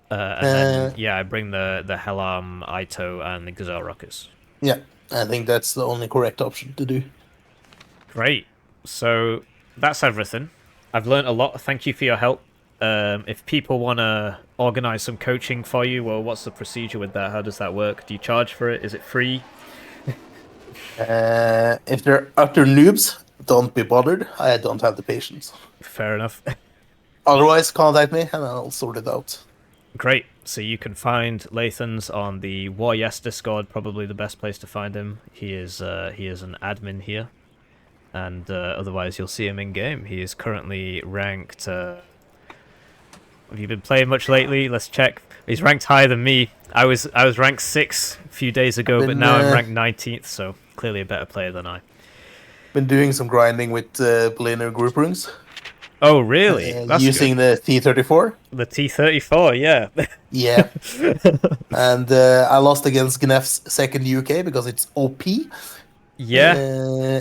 [SPEAKER 1] And then, yeah, I bring the Hellam, Ito, and the Gazelle Rockets.
[SPEAKER 2] Yeah, I think that's the only correct option to do.
[SPEAKER 1] Great. So, that's everything. I've learned a lot. Thank you for your help. If people want to organize some coaching for you, well, what's the procedure with that? How does that work? Do you charge for it? Is it free?
[SPEAKER 2] If they're utter noobs, don't be bothered. I don't have the patience.
[SPEAKER 1] Fair enough.
[SPEAKER 2] Otherwise, contact me and I'll sort it out.
[SPEAKER 1] Great. So you can find Lathans on the War Yes Discord, probably the best place to find him. He is an admin here. And otherwise you'll see him in game. He is currently ranked... have you been playing much lately? Let's check. He's ranked higher than me. I was ranked 6 a few days ago, but now I'm ranked 19th, so clearly a better player than I.
[SPEAKER 2] Been doing some grinding with planar group runes.
[SPEAKER 1] Oh, really? That's
[SPEAKER 2] using
[SPEAKER 1] good.
[SPEAKER 2] the T34.
[SPEAKER 1] The T34, yeah.
[SPEAKER 2] Yeah. And I lost against Gnef's second UK because it's OP.
[SPEAKER 1] Yeah.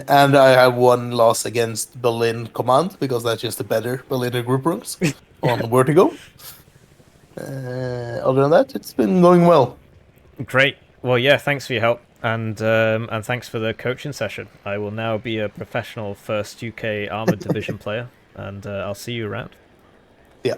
[SPEAKER 2] And I have one loss against Berlin Command because that's just a better Berliner group runes on Vertigo. Other than that, it's been going well.
[SPEAKER 1] Great. Well, yeah, thanks for your help. And thanks for the coaching session. I will now be a professional first UK Armored Division player, and I'll see you around.
[SPEAKER 2] Yeah.